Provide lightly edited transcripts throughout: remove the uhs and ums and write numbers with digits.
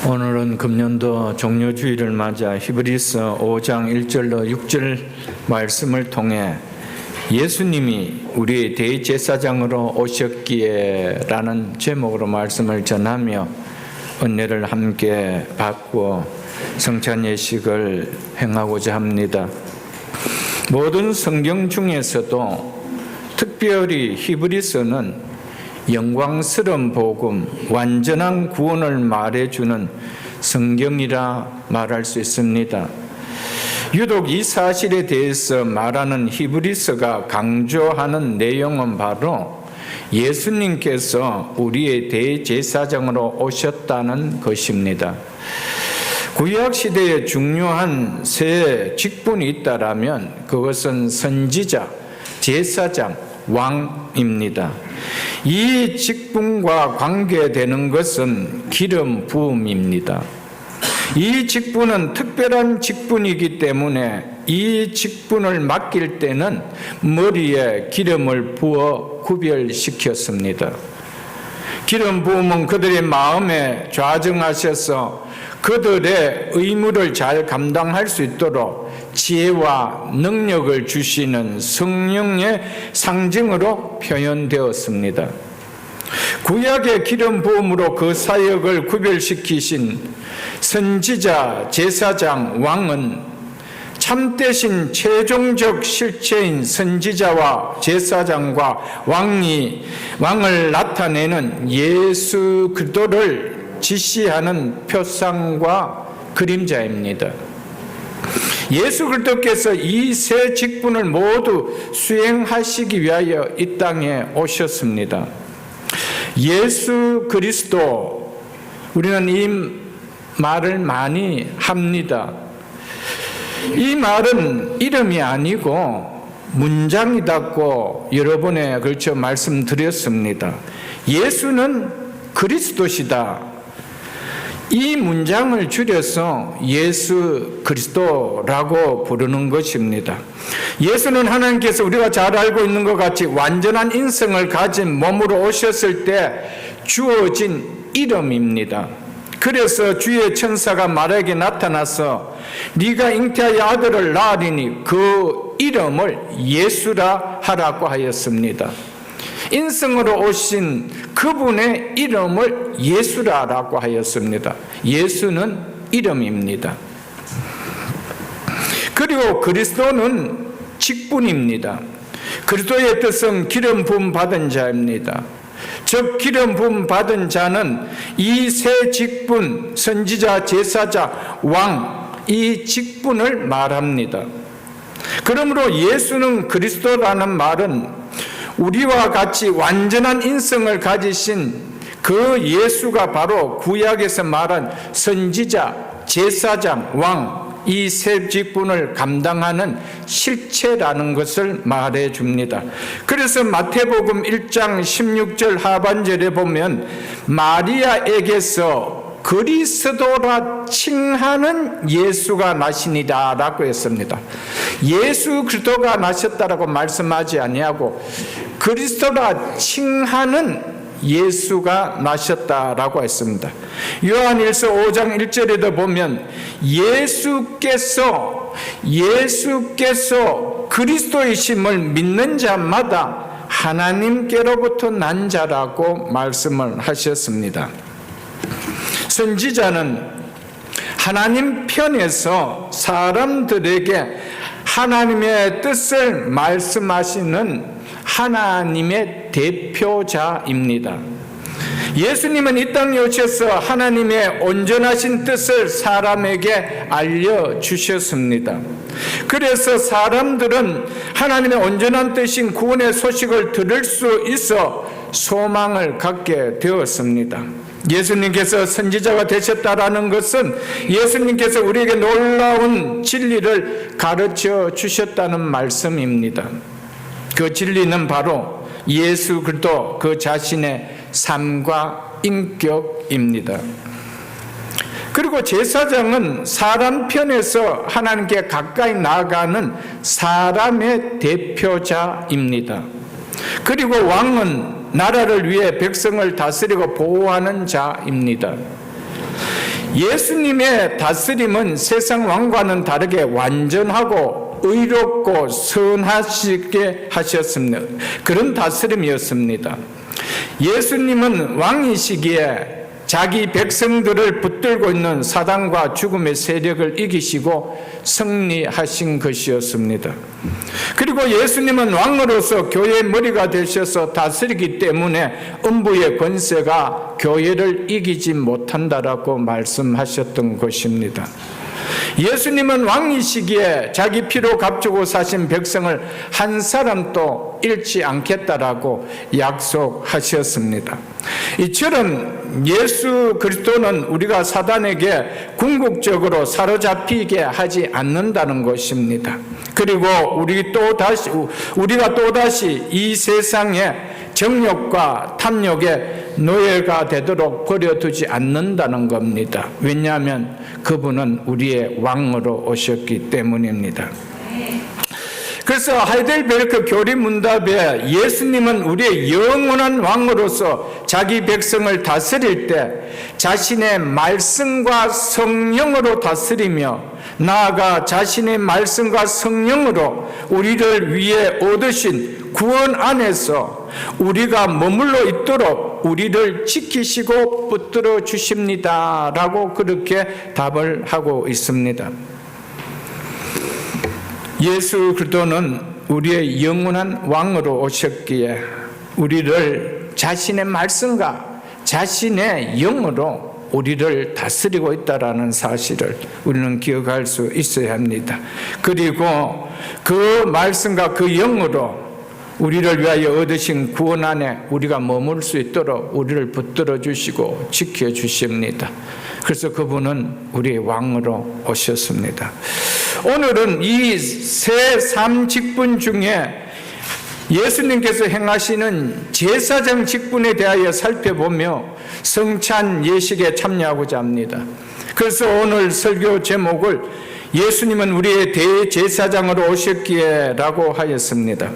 오늘은 금년도 종료주일을 맞아 히브리서 5장 1절로 6절 말씀을 통해 예수님이 우리의 대제사장으로 오셨기에 라는 제목으로 말씀을 전하며 은혜를 함께 받고 성찬 예식을 행하고자 합니다. 모든 성경 중에서도 특별히 히브리서는 영광스러운 복음, 완전한 구원을 말해주는 성경이라 말할 수 있습니다. 유독 이 사실에 대해서 말하는 히브리서가 강조하는 내용은 바로 예수님께서 우리의 대제사장으로 오셨다는 것입니다. 구약시대에 중요한 세 직분이 있다라면 그것은 선지자, 제사장, 왕입니다. 이 직분과 관계되는 것은 기름 부음입니다. 이 직분은 특별한 직분이기 때문에 이 직분을 맡길 때는 머리에 기름을 부어 구별시켰습니다. 기름 부음은 그들의 마음에 좌정하셔서 그들의 의무를 잘 감당할 수 있도록 지혜와 능력을 주시는 성령의 상징으로 표현되었습니다. 구약의 기름 부음으로 그 사역을 구별시키신 선지자, 제사장, 왕은 참되신 최종적 실체인 선지자와 제사장과 왕을 나타내는 예수 그리스도를 지시하는 표상과 그림자입니다. 예수 그리스도께서 이 세 직분을 모두 수행하시기 위하여 이 땅에 오셨습니다. 예수 그리스도, 우리는 이 말을 많이 합니다. 이 말은 이름이 아니고 문장이라고 여러 번에 걸쳐 말씀드렸습니다. 예수는 그리스도시다. 이 문장을 줄여서 예수 그리스도라고 부르는 것입니다. 예수는 하나님께서 우리가 잘 알고 있는 것 같이 완전한 인성을 가진 몸으로 오셨을 때 주어진 이름입니다. 그래서 주의 천사가 마리아에게 나타나서 네가 잉태하여 아들을 낳으리니 그 이름을 예수라 하라고 하였습니다. 인성으로 오신 그분의 이름을 예수라라고 하였습니다. 예수는 이름입니다. 그리고 그리스도는 직분입니다. 그리스도의 뜻은 기름 부음 받은 자입니다. 즉 기름 부음 받은 자는 이 세 직분, 선지자, 제사자, 왕, 이 직분을 말합니다. 그러므로 예수는 그리스도라는 말은 우리와 같이 완전한 인성을 가지신 그 예수가 바로 구약에서 말한 선지자, 제사장, 왕, 이 세 직분을 감당하는 실체라는 것을 말해 줍니다. 그래서 마태복음 1장 16절 하반절에 보면 마리아에게서 그리스도라 칭하는 예수가 나시니라 라고 했습니다. 예수 그리스도가 나셨다라고 말씀하지 아니하고 그리스도라 칭하는 예수가 나셨다라고 했습니다. 요한일서 5장 1절에도 보면 예수께서 그리스도이심을 믿는 자마다 하나님께로부터 난 자라고 말씀을 하셨습니다. 선지자는 하나님 편에서 사람들에게 하나님의 뜻을 말씀하시는 하나님의 대표자입니다. 예수님은 이 땅에 오셔서 하나님의 온전하신 뜻을 사람에게 알려주셨습니다. 그래서 사람들은 하나님의 온전한 뜻인 구원의 소식을 들을 수 있어 소망을 갖게 되었습니다. 예수님께서 선지자가 되셨다라는 것은 예수님께서 우리에게 놀라운 진리를 가르쳐 주셨다는 말씀입니다. 그 진리는 바로 예수 그리스도 그 자신의 삶과 인격입니다. 그리고 제사장은 사람 편에서 하나님께 가까이 나아가는 사람의 대표자입니다. 그리고 왕은 나라를 위해 백성을 다스리고 보호하는 자입니다. 예수님의 다스림은 세상 왕과는 다르게 완전하고 의롭고 선하시게 하셨습니다. 그런 다스림이었습니다. 예수님은 왕이시기에 자기 백성들을 붙들고 있는 사단과 죽음의 세력을 이기시고 승리하신 것이었습니다. 그리고 예수님은 왕으로서 교회의 머리가 되셔서 다스리기 때문에 음부의 권세가 교회를 이기지 못한다라고 말씀하셨던 것입니다. 예수님은 왕이시기에 자기 피로 값주고 사신 백성을 한 사람도 잃지 않겠다라고 약속하셨습니다. 이처럼 예수 그리스도는 우리가 사단에게 궁극적으로 사로잡히게 하지 않는다는 것입니다. 그리고 우리가 또다시 이 세상의 정욕과 탐욕의 노예가 되도록 버려두지 않는다는 겁니다. 왜냐하면 그분은 우리의 왕으로 오셨기 때문입니다. 그래서 하이델베르크 교리문답에 예수님은 우리의 영원한 왕으로서 자기 백성을 다스릴 때 자신의 말씀과 성령으로 다스리며 나아가 자신의 말씀과 성령으로 우리를 위해 얻으신 구원 안에서 우리가 머물러 있도록 우리를 지키시고 붙들어 주십니다 라고 그렇게 답을 하고 있습니다. 예수 그리스도는 우리의 영원한 왕으로 오셨기에 우리를 자신의 말씀과 자신의 영으로 우리를 다스리고 있다는 사실을 우리는 기억할 수 있어야 합니다. 그리고 그 말씀과 그 영으로 우리를 위하여 얻으신 구원 안에 우리가 머물 수 있도록 우리를 붙들어 주시고 지켜 주십니다. 그래서 그분은 우리의 왕으로 오셨습니다. 오늘은 이 새 삶 직분 중에 예수님께서 행하시는 제사장 직분에 대하여 살펴보며 성찬 예식에 참여하고자 합니다. 그래서 오늘 설교 제목을 예수님은 우리의 대제사장으로 오셨기에 라고 하였습니다.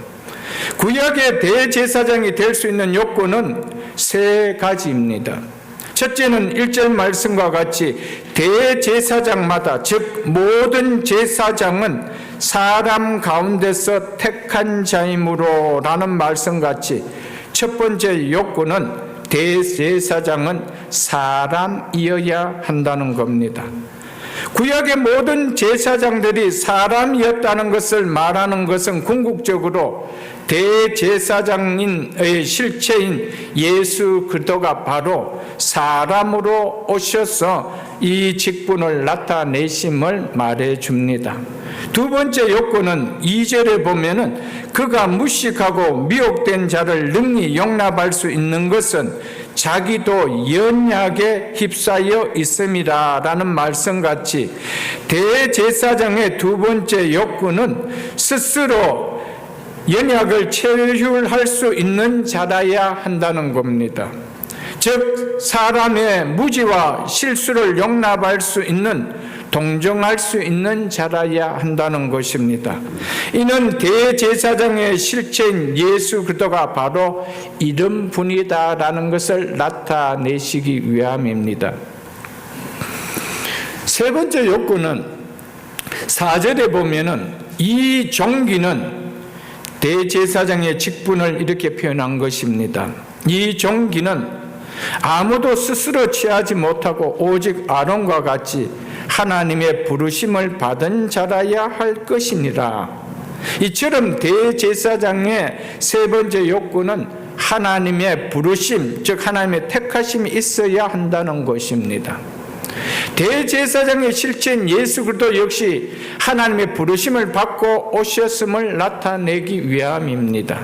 구약의 대제사장이 될 수 있는 요건은 세 가지입니다. 첫째는 1절 말씀과 같이 대제사장마다, 즉 모든 제사장은 사람 가운데서 택한 자이므로 라는 말씀같이 첫 번째 요건은 대제사장은 사람이어야 한다는 겁니다. 구약의 모든 제사장들이 사람이었다는 것을 말하는 것은 궁극적으로 대제사장의 실체인 예수 그리스도가 바로 사람으로 오셔서 이 직분을 나타내심을 말해줍니다. 두 번째 요건은 2절에 보면은 그가 무식하고 미혹된 자를 능히 용납할 수 있는 것은 자기도 연약에 휩싸여 있음이라 라는 말씀같이 대제사장의 두 번째 요건은 스스로 연약을 체휼할 수 있는 자라야 한다는 겁니다. 즉 사람의 무지와 실수를 용납할 수 있는, 동정할 수 있는 자라야 한다는 것입니다. 이는 대제사장의 실체인 예수 그리스도가 바로 이런 분이다라는 것을 나타내시기 위함입니다. 세 번째 요건은 4절에 보면은 이 종기는 대제사장의 직분을 이렇게 표현한 것입니다. 이 종기는 아무도 스스로 취하지 못하고 오직 아론과 같이 하나님의 부르심을 받은 자라야 할 것이니라. 이처럼 대제사장의 세 번째 요건은 하나님의 부르심, 즉 하나님의 택하심이 있어야 한다는 것입니다. 대제사장의 실체인 예수 그리스도 역시 하나님의 부르심을 받고 오셨음을 나타내기 위함입니다.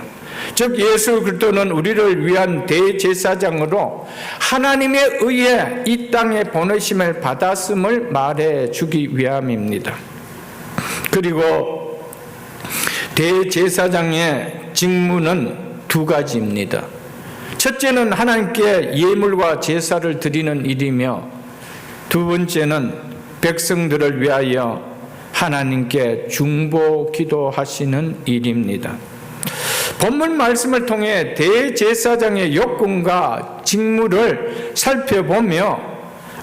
즉 예수 그리스도는 우리를 위한 대제사장으로 하나님에 의해 이 땅에 보내심을 받았음을 말해주기 위함입니다. 그리고 대제사장의 직무는 두 가지입니다. 첫째는 하나님께 예물과 제사를 드리는 일이며 두 번째는 백성들을 위하여 하나님께 중보 기도하시는 일입니다. 본문 말씀을 통해 대제사장의 요건과 직무를 살펴보며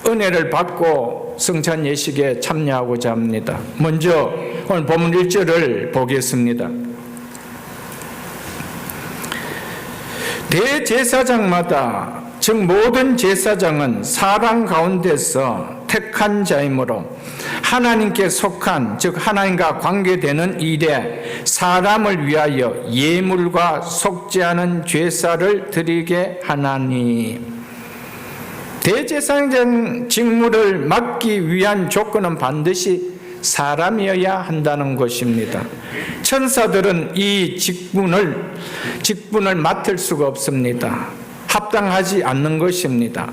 은혜를 받고 성찬 예식에 참여하고자 합니다. 먼저 오늘 본문 1절을 보겠습니다. 대제사장마다 즉 모든 제사장은 사람 가운데서 택한 자이므로 하나님께 속한 즉 하나님과 관계되는 일에 사람을 위하여 예물과 속죄하는 제사를 드리게 하나니, 대제사장 직무를 맡기 위한 조건은 반드시 사람이어야 한다는 것입니다. 천사들은 이 직분을 맡을 수가 없습니다. 합당하지 않는 것입니다.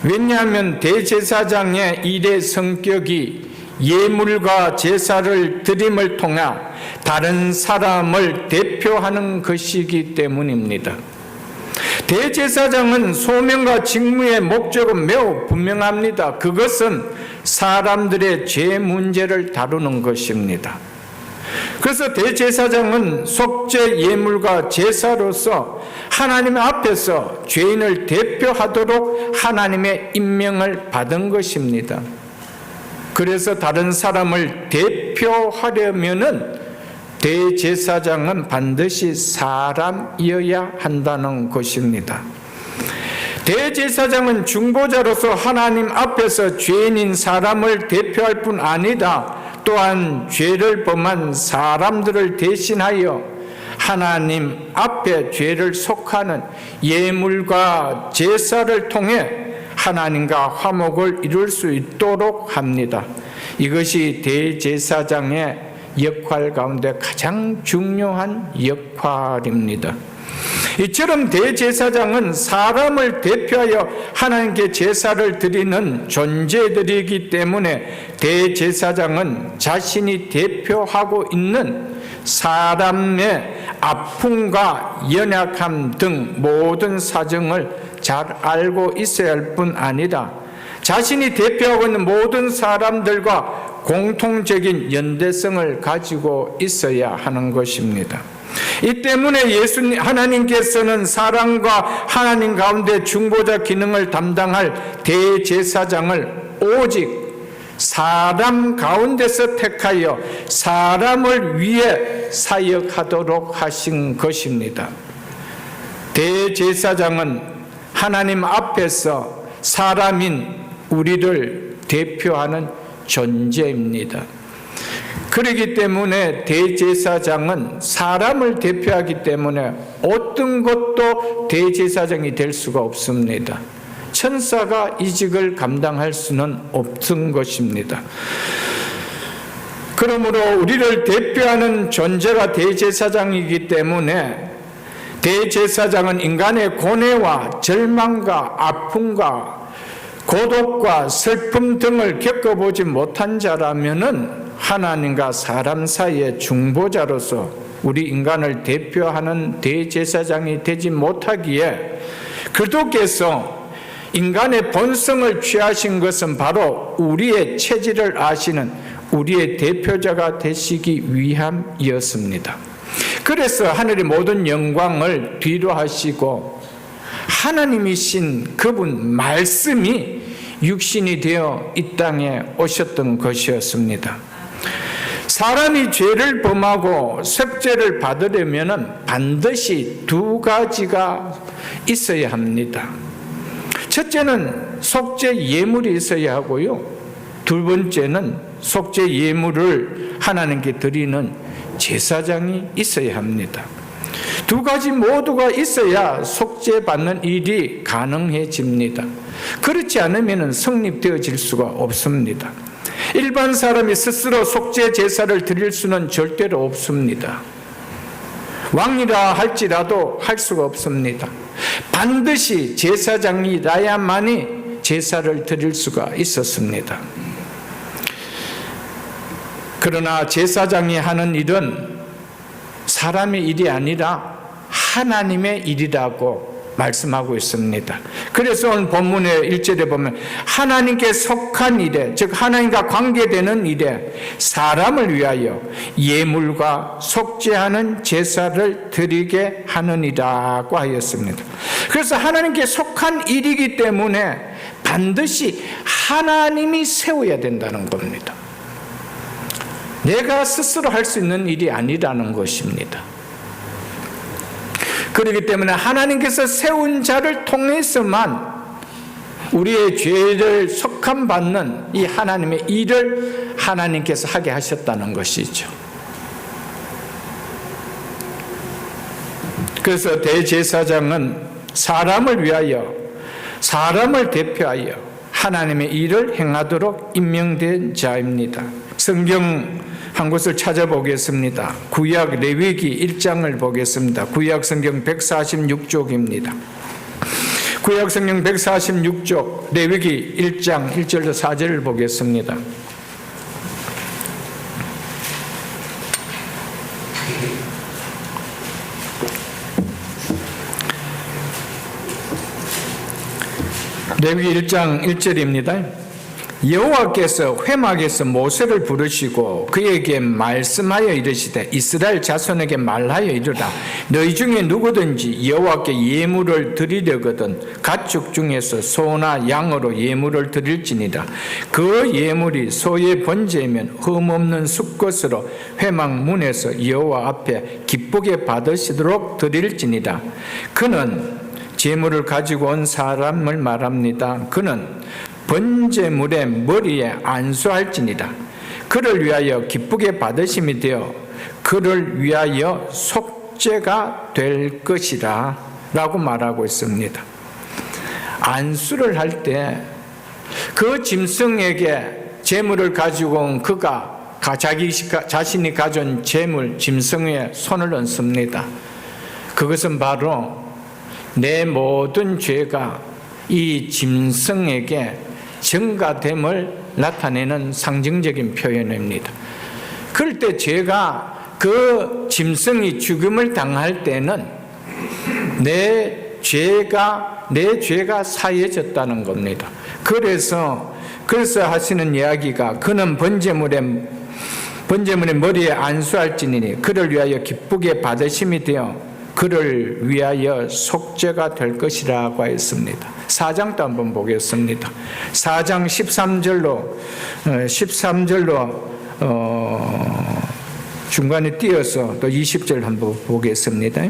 왜냐하면 대제사장의 일의 성격이 예물과 제사를 드림을 통해 다른 사람을 대표하는 것이기 때문입니다. 대제사장은 소명과 직무의 목적은 매우 분명합니다. 그것은 사람들의 죄 문제를 다루는 것입니다. 그래서 대제사장은 속죄 예물과 제사로서 하나님 앞에서 죄인을 대표하도록 하나님의 임명을 받은 것입니다. 그래서 다른 사람을 대표하려면은 대제사장은 반드시 사람이어야 한다는 것입니다. 대제사장은 중보자로서 하나님 앞에서 죄인인 사람을 대표할 뿐 아니다. 또한 죄를 범한 사람들을 대신하여 하나님 앞에 죄를 속하는 예물과 제사를 통해 하나님과 화목을 이룰 수 있도록 합니다. 이것이 대제사장의 역할 가운데 가장 중요한 역할입니다. 이처럼 대제사장은 사람을 대표하여 하나님께 제사를 드리는 존재들이기 때문에 대제사장은 자신이 대표하고 있는 사람의 아픔과 연약함 등 모든 사정을 잘 알고 있어야 할 뿐 아니라 자신이 대표하고 있는 모든 사람들과 공통적인 연대성을 가지고 있어야 하는 것입니다. 이 때문에 하나님께서는 사람과 하나님 가운데 중보자 기능을 담당할 대제사장을 오직 사람 가운데서 택하여 사람을 위해 사역하도록 하신 것입니다. 대제사장은 하나님 앞에서 사람인 우리를 대표하는 존재입니다. 그렇기 때문에 대제사장은 사람을 대표하기 때문에 어떤 것도 대제사장이 될 수가 없습니다. 천사가 이직을 감당할 수는 없는 것입니다. 그러므로 우리를 대표하는 존재가 대제사장이기 때문에 대제사장은 인간의 고뇌와 절망과 아픔과 고독과 슬픔 등을 겪어보지 못한 자라면은 하나님과 사람 사이의 중보자로서 우리 인간을 대표하는 대제사장이 되지 못하기에 그리스도께서 인간의 본성을 취하신 것은 바로 우리의 체질을 아시는 우리의 대표자가 되시기 위함이었습니다. 그래서 하늘의 모든 영광을 뒤로 하시고 하나님이신 그분 말씀이 육신이 되어 이 땅에 오셨던 것이었습니다. 사람이 죄를 범하고 속죄를 받으려면 반드시 두 가지가 있어야 합니다. 첫째는 속죄 예물이 있어야 하고요. 두 번째는 속죄 예물을 하나님께 드리는 제사장이 있어야 합니다. 두 가지 모두가 있어야 속죄받는 일이 가능해집니다. 그렇지 않으면 성립되어질 수가 없습니다. 일반 사람이 스스로 속죄 제사를 드릴 수는 절대로 없습니다. 왕이라 할지라도 할 수가 없습니다. 반드시 제사장이라야만이 제사를 드릴 수가 있었습니다. 그러나 제사장이 하는 일은 사람의 일이 아니라 하나님의 일이라고 말씀하고 있습니다. 그래서 오늘 본문의 1절에 보면 하나님께 속한 일에, 즉 하나님과 관계되는 일에 사람을 위하여 예물과 속죄하는 제사를 드리게 하느니라고 하였습니다. 그래서 하나님께 속한 일이기 때문에 반드시 하나님이 세워야 된다는 겁니다. 내가 스스로 할 수 있는 일이 아니라는 것입니다. 그렇기 때문에 하나님께서 세운 자를 통해서만 우리의 죄를 속함받는 이 하나님의 일을 하나님께서 하게 하셨다는 것이죠. 그래서 대제사장은 사람을 위하여, 사람을 대표하여 하나님의 일을 행하도록 임명된 자입니다. 성경 한 곳을 찾아보겠습니다. 구약 레위기 1장을 보겠습니다. 구약 성경 146쪽입니다. 구약 성경 146쪽 레위기 1장 1절로 4절을 보겠습니다. 레위기 1장 1절입니다. 여호와께서 회막에서 모세를 부르시고 그에게 말씀하여 이르시되 이스라엘 자손에게 말하여 이르라. 너희 중에 누구든지 여호와께 예물을 드리려거든 가축 중에서 소나 양으로 예물을 드릴지니라. 그 예물이 소의 번제이면 흠없는 수컷으로 회막 문에서 여호와 앞에 기쁘게 받으시도록 드릴지니라. 그는 제물을 가지고 온 사람을 말합니다. 그는 번제물의 머리에 안수할지니라. 그를 위하여 기쁘게 받으심이 되어 그를 위하여 속죄가 될 것이라 라고 말하고 있습니다. 안수를 할 때 그 짐승에게 제물을 가지고 온 그가 자신이 가져온 제물 짐승에 손을 얹습니다. 그것은 바로 내 모든 죄가 이 짐승에게 전가됨을 나타내는 상징적인 표현입니다. 그럴 때 죄가 그 짐승이 죽음을 당할 때는 내 죄가 사해졌다는 겁니다. 그래서 하시는 이야기가 그는 번제물의 머리에 안수할지니니 그를 위하여 기쁘게 받으심이 되어 그를 위하여 속죄가 될 것이라고 했습니다. 4장도 한번 보겠습니다. 4장 13절로 중간에 띄어서 또 20절 한번 보겠습니다.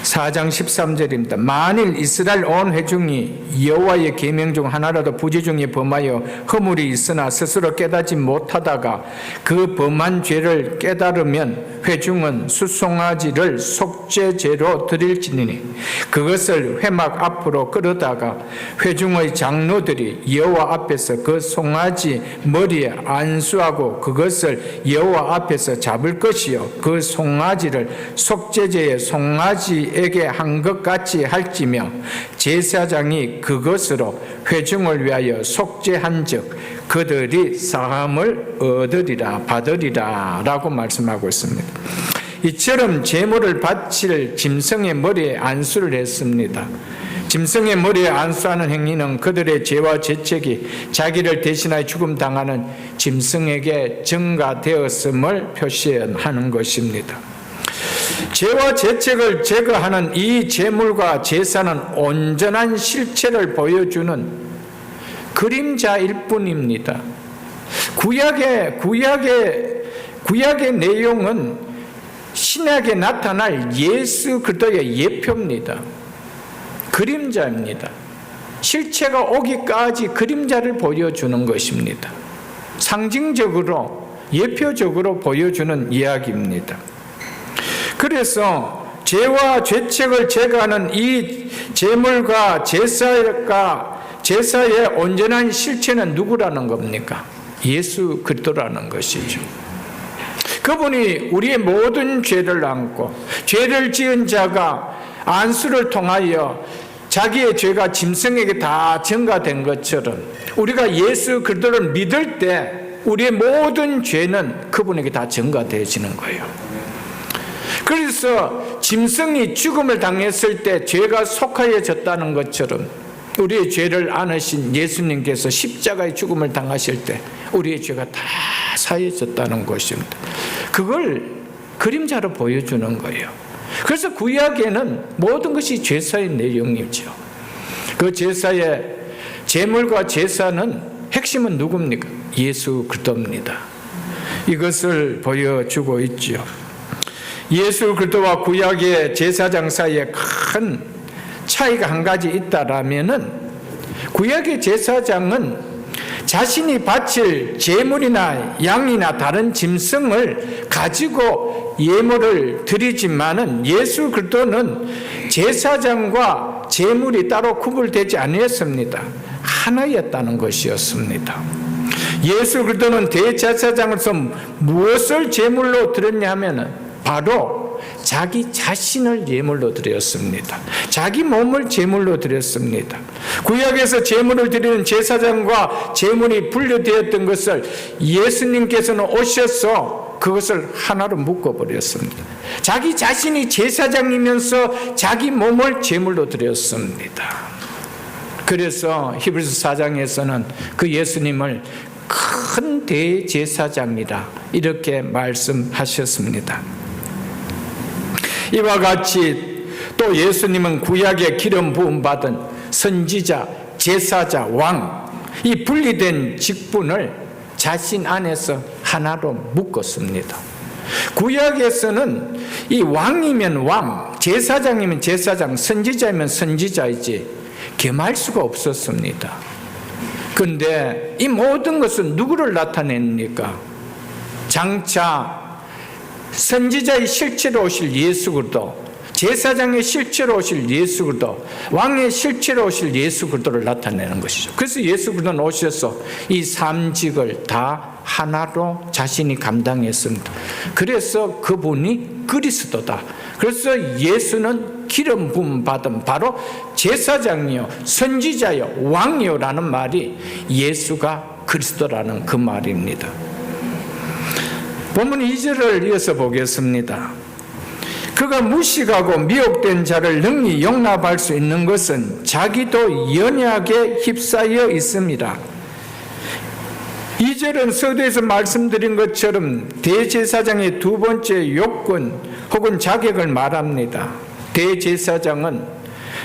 4장 13절입니다. 만일 이스라엘 온 회중이 여호와의 계명 중 하나라도 부지 중에 범하여 허물이 있으나 스스로 깨닫지 못하다가 그 범한 죄를 깨달으면 회중은 수송아지를 속죄제로 드릴지니 그것을 회막 앞으로 끌어다가 회중의 장로들이 여호와 앞에서 그 송아지 머리에 안수하고 그것을 여호와 앞에서 잡을 것이요 그 송아지를 속죄제의 송아지 에게 한 것 같이 할지며 제사장이 그것으로 회중을 위하여 속죄한즉 그들이 사함을 받으리라 라고 말씀하고 있습니다. 이처럼 제물을 바칠 짐승의 머리에 안수를 했습니다. 짐승의 머리에 안수하는 행위는 그들의 죄와 죄책이 자기를 대신하여 죽음당하는 짐승에게 전가되었음을 표시하는 것입니다. 죄와 죄책을 제거하는 이 제물과 제사는 온전한 실체를 보여주는 그림자일 뿐입니다. 구약의 내용은 신약에 나타날 예수 그리스도의 예표입니다. 그림자입니다. 실체가 오기까지 그림자를 보여주는 것입니다. 상징적으로 예표적으로 보여주는 이야기입니다. 그래서 죄와 죄책을 제거하는 이 제물과 제사의 온전한 실체는 누구라는 겁니까? 예수 그리스도라는 것이죠. 그분이 우리의 모든 죄를 안고 죄를 지은 자가 안수를 통하여 자기의 죄가 짐승에게 다 전가된 것처럼 우리가 예수 그리스도를 믿을 때 우리의 모든 죄는 그분에게 다 전가되어지는 거예요. 그래서 짐승이 죽음을 당했을 때 죄가 속하여졌다는 것처럼 우리의 죄를 안으신 예수님께서 십자가의 죽음을 당하실 때 우리의 죄가 다 사해졌다는 것입니다. 그걸 그림자로 보여주는 거예요. 그래서 구약에는 모든 것이 제사의 내용이죠. 그 제사의 제물과 제사는 핵심은 누굽니까? 예수 그리스도입니다. 이것을 보여주고 있죠. 예수 그리스도와 구약의 제사장 사이에 큰 차이가 한 가지 있다라면은, 구약의 제사장은 자신이 바칠 제물이나 양이나 다른 짐승을 가지고 예물을 드리지만은, 예수 그리스도는 제사장과 제물이 따로 구분되지 아니었습니다. 하나였다는 것이었습니다. 예수 그리스도는 대제사장으로서 무엇을 제물로 드렸냐 하면은 바로 자기 자신을 예물로 드렸습니다. 자기 몸을 제물로 드렸습니다. 구약에서 제물을 드리는 제사장과 제물이 분류되었던 것을 예수님께서는 오셔서 그것을 하나로 묶어버렸습니다. 자기 자신이 제사장이면서 자기 몸을 제물로 드렸습니다. 그래서 히브리서 4장에서는 그 예수님을 큰 대제사장이라 이렇게 말씀하셨습니다. 이와 같이 또 예수님은 구약의 기름 부음 받은 선지자, 제사자, 왕, 이 분리된 직분을 자신 안에서 하나로 묶었습니다. 구약에서는 이 왕이면 왕, 제사장이면 제사장, 선지자이면 선지자이지 겸할 수가 없었습니다. 그런데 이 모든 것은 누구를 나타냅니까? 장차 선지자의 실체로 오실 예수 그리스도, 제사장의 실체로 오실 예수 그리스도, 왕의 실체로 오실 예수 그리스도를 나타내는 것이죠. 그래서 예수 그리스도는 오셔서 이 삼직을 다 하나로 자신이 감당했습니다. 그래서 그분이 그리스도다. 그래서 예수는 기름 부음 받은 바로 제사장이요, 선지자요, 왕이요라는 말이 예수가 그리스도라는 그 말입니다. 본문 2절을 이어서 보겠습니다. 그가 무식하고 미혹된 자를 능히 용납할 수 있는 것은 자기도 연약에 휩싸여 있습니다. 2절은 서두에서 말씀드린 것처럼 대제사장의 두 번째 요건 혹은 자격을 말합니다. 대제사장은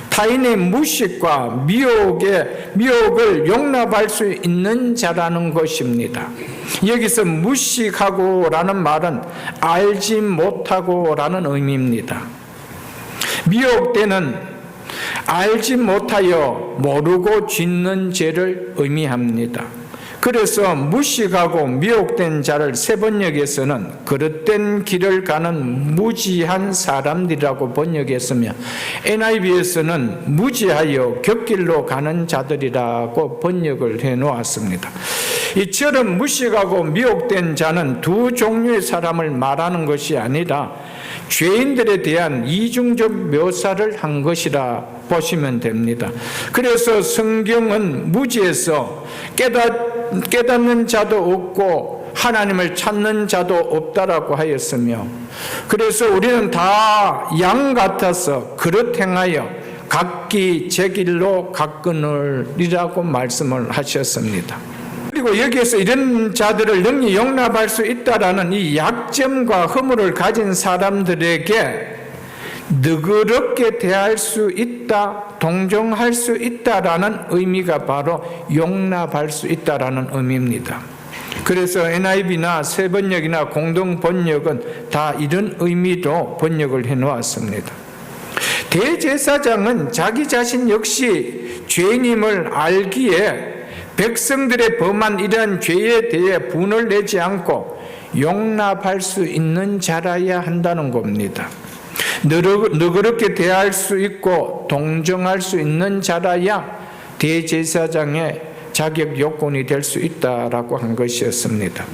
타인의 무식과 미혹을 용납할 수 있는 자라는 것입니다. 여기서 무식하고라는 말은 알지 못하고라는 의미입니다. 미혹되는 알지 못하여 모르고 짓는 죄를 의미합니다. 그래서 무식하고 미혹된 자를 세번역에서는 그릇된 길을 가는 무지한 사람들이라고 번역했으며, NIV에서는 무지하여 곁길로 가는 자들이라고 번역을 해놓았습니다. 이처럼 무식하고 미혹된 자는 두 종류의 사람을 말하는 것이 아니라 죄인들에 대한 이중적 묘사를 한 것이라 보시면 됩니다. 그래서 성경은 무지에서 깨닫는 자도 없고 하나님을 찾는 자도 없다라고 하였으며, 그래서 우리는 다 양 같아서 그릇 행하여 각기 제 길로 가끄느리라고 말씀을 하셨습니다. 그리고 여기에서 이런 자들을 능히 용납할 수 있다라는 이 약점과 허물을 가진 사람들에게 너그럽게 대할 수 있다, 동정할 수 있다라는 의미가 바로 용납할 수 있다라는 의미입니다. 그래서 NIV나 세번역이나 공동번역은 다 이런 의미로 번역을 해놓았습니다. 대제사장은 자기 자신 역시 죄인임을 알기에 백성들의 범한 이러한 죄에 대해 분을 내지 않고 용납할 수 있는 자라야 한다는 겁니다. 너그럽게 대할 수 있고 동정할 수 있는 자라야 대제사장의 자격 요건이 될 수 있다라고 한 것이었습니다.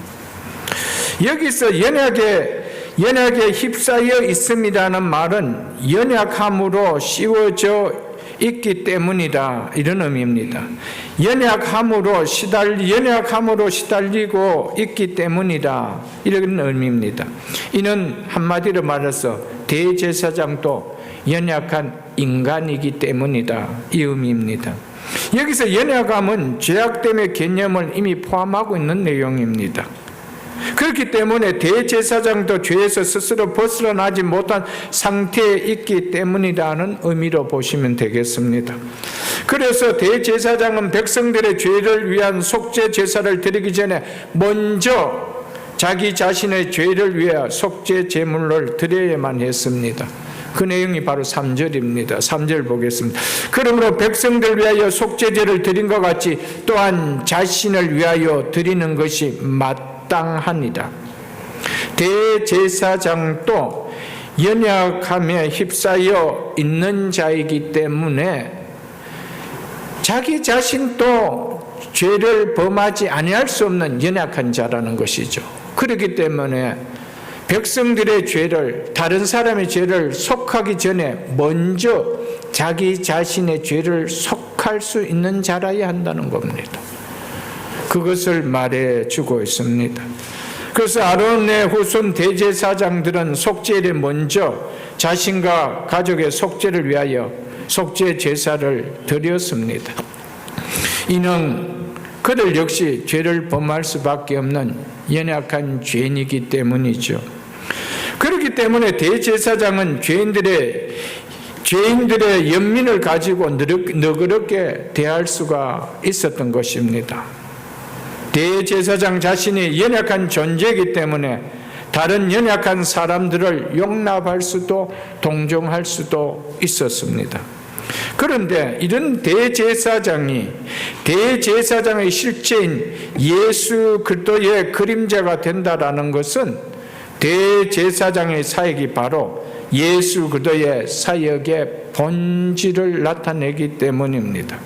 여기서 연약에 휩싸여 있음이라는 말은 연약함으로 씌워져 있기 때문이다, 이런 의미입니다. 연약함으로 시달리고 있기 때문이다, 이런 의미입니다. 이는 한마디로 말해서 대제사장도 연약한 인간이기 때문이다, 이 의미입니다. 여기서 연약함은 죄악됨의 개념을 이미 포함하고 있는 내용입니다. 그렇기 때문에 대제사장도 죄에서 스스로 벗어나지 못한 상태에 있기 때문이라는 의미로 보시면 되겠습니다. 그래서 대제사장은 백성들의 죄를 위한 속죄 제사를 드리기 전에 먼저 자기 자신의 죄를 위해 속죄 제물을 드려야만 했습니다. 그 내용이 바로 3절입니다. 3절 보겠습니다. 그러므로 백성들 위하여 속죄제를 드린 것 같이 또한 자신을 위하여 드리는 것이 마땅하니라. 대제사장도 연약함에 휩싸여 있는 자이기 때문에 자기 자신도 죄를 범하지 아니할 수 없는 연약한 자라는 것이죠. 그렇기 때문에 백성들의 죄를, 다른 사람의 죄를 속하기 전에 먼저 자기 자신의 죄를 속할 수 있는 자라야 한다는 겁니다. 그것을 말해주고 있습니다. 그래서 아론의 후손 대제사장들은 속죄를 먼저 자신과 가족의 속죄를 위하여 속죄 제사를 드렸습니다. 이는 그들 역시 죄를 범할 수밖에 없는 연약한 죄인이기 때문이죠. 그렇기 때문에 대제사장은 죄인들의 연민을 가지고 너그럽게 대할 수가 있었던 것입니다. 대제사장 자신이 연약한 존재이기 때문에 다른 연약한 사람들을 용납할 수도 동정할 수도 있었습니다. 그런데 이런 대제사장의 실제인 예수 그리스도의 그림자가 된다라는 것은 대제사장의 사역이 바로 예수 그리스도의 사역의 본질을 나타내기 때문입니다.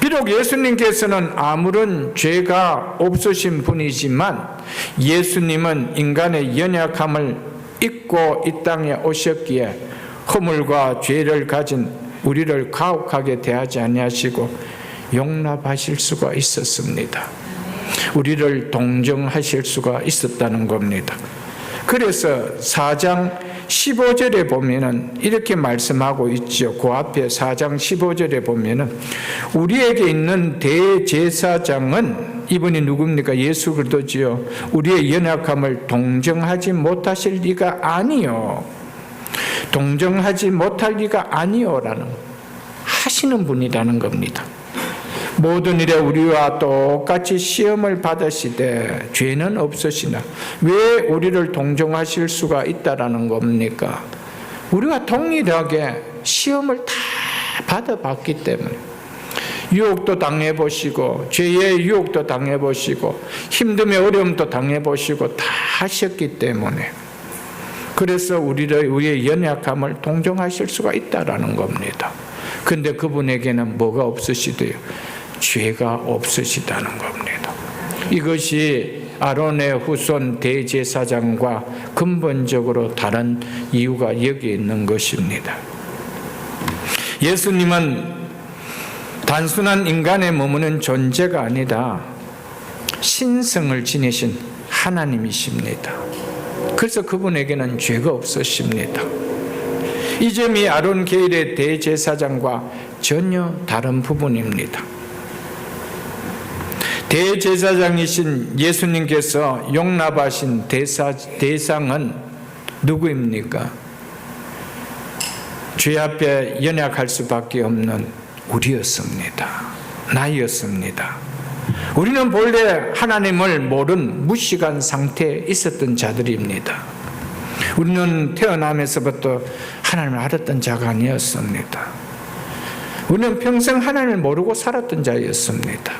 비록 예수님께서는 아무런 죄가 없으신 분이지만 예수님은 인간의 연약함을 잊고 이 땅에 오셨기에 허물과 죄를 가진 우리를 가혹하게 대하지 아니하시고 용납하실 수가 있었습니다. 우리를 동정하실 수가 있었다는 겁니다. 그래서 4장 15절에 보면은 이렇게 말씀하고 있죠. 그 앞에 4장 15절에 보면은 우리에게 있는 대제사장은 이분이 누굽니까? 예수 그리스도지요. 우리의 연약함을 동정하지 못하실 리가 아니요. 동정하지 못할 리가 아니요라는 하시는 분이라는 겁니다. 모든 일에 우리와 똑같이 시험을 받으시되 죄는 없으시나 왜 우리를 동정하실 수가 있다라는 겁니까? 우리와 동일하게 시험을 다 받아봤기 때문에 유혹도 당해보시고 죄의 유혹도 당해보시고 힘듦의 어려움도 당해보시고 다 하셨기 때문에 그래서 우리의 연약함을 동정하실 수가 있다라는 겁니다. 그런데 그분에게는 뭐가 없으시대요? 죄가 없으시다는 겁니다. 이것이 아론의 후손 대제사장과 근본적으로 다른 이유가 여기 있는 것입니다. 예수님은 단순한 인간에 머무는 존재가 아니라 신성을 지니신 하나님이십니다. 그래서 그분에게는 죄가 없으십니다. 이 점이 아론 계열의 대제사장과 전혀 다른 부분입니다. 대제사장이신 예수님께서 용납하신 대상은 누구입니까? 죄 앞에 연약할 수밖에 없는 우리였습니다. 나였습니다. 우리는 본래 하나님을 모른 무식한 상태에 있었던 자들입니다. 우리는 태어나면서부터 하나님을 알았던 자가 아니었습니다. 우리는 평생 하나님을 모르고 살았던 자였습니다.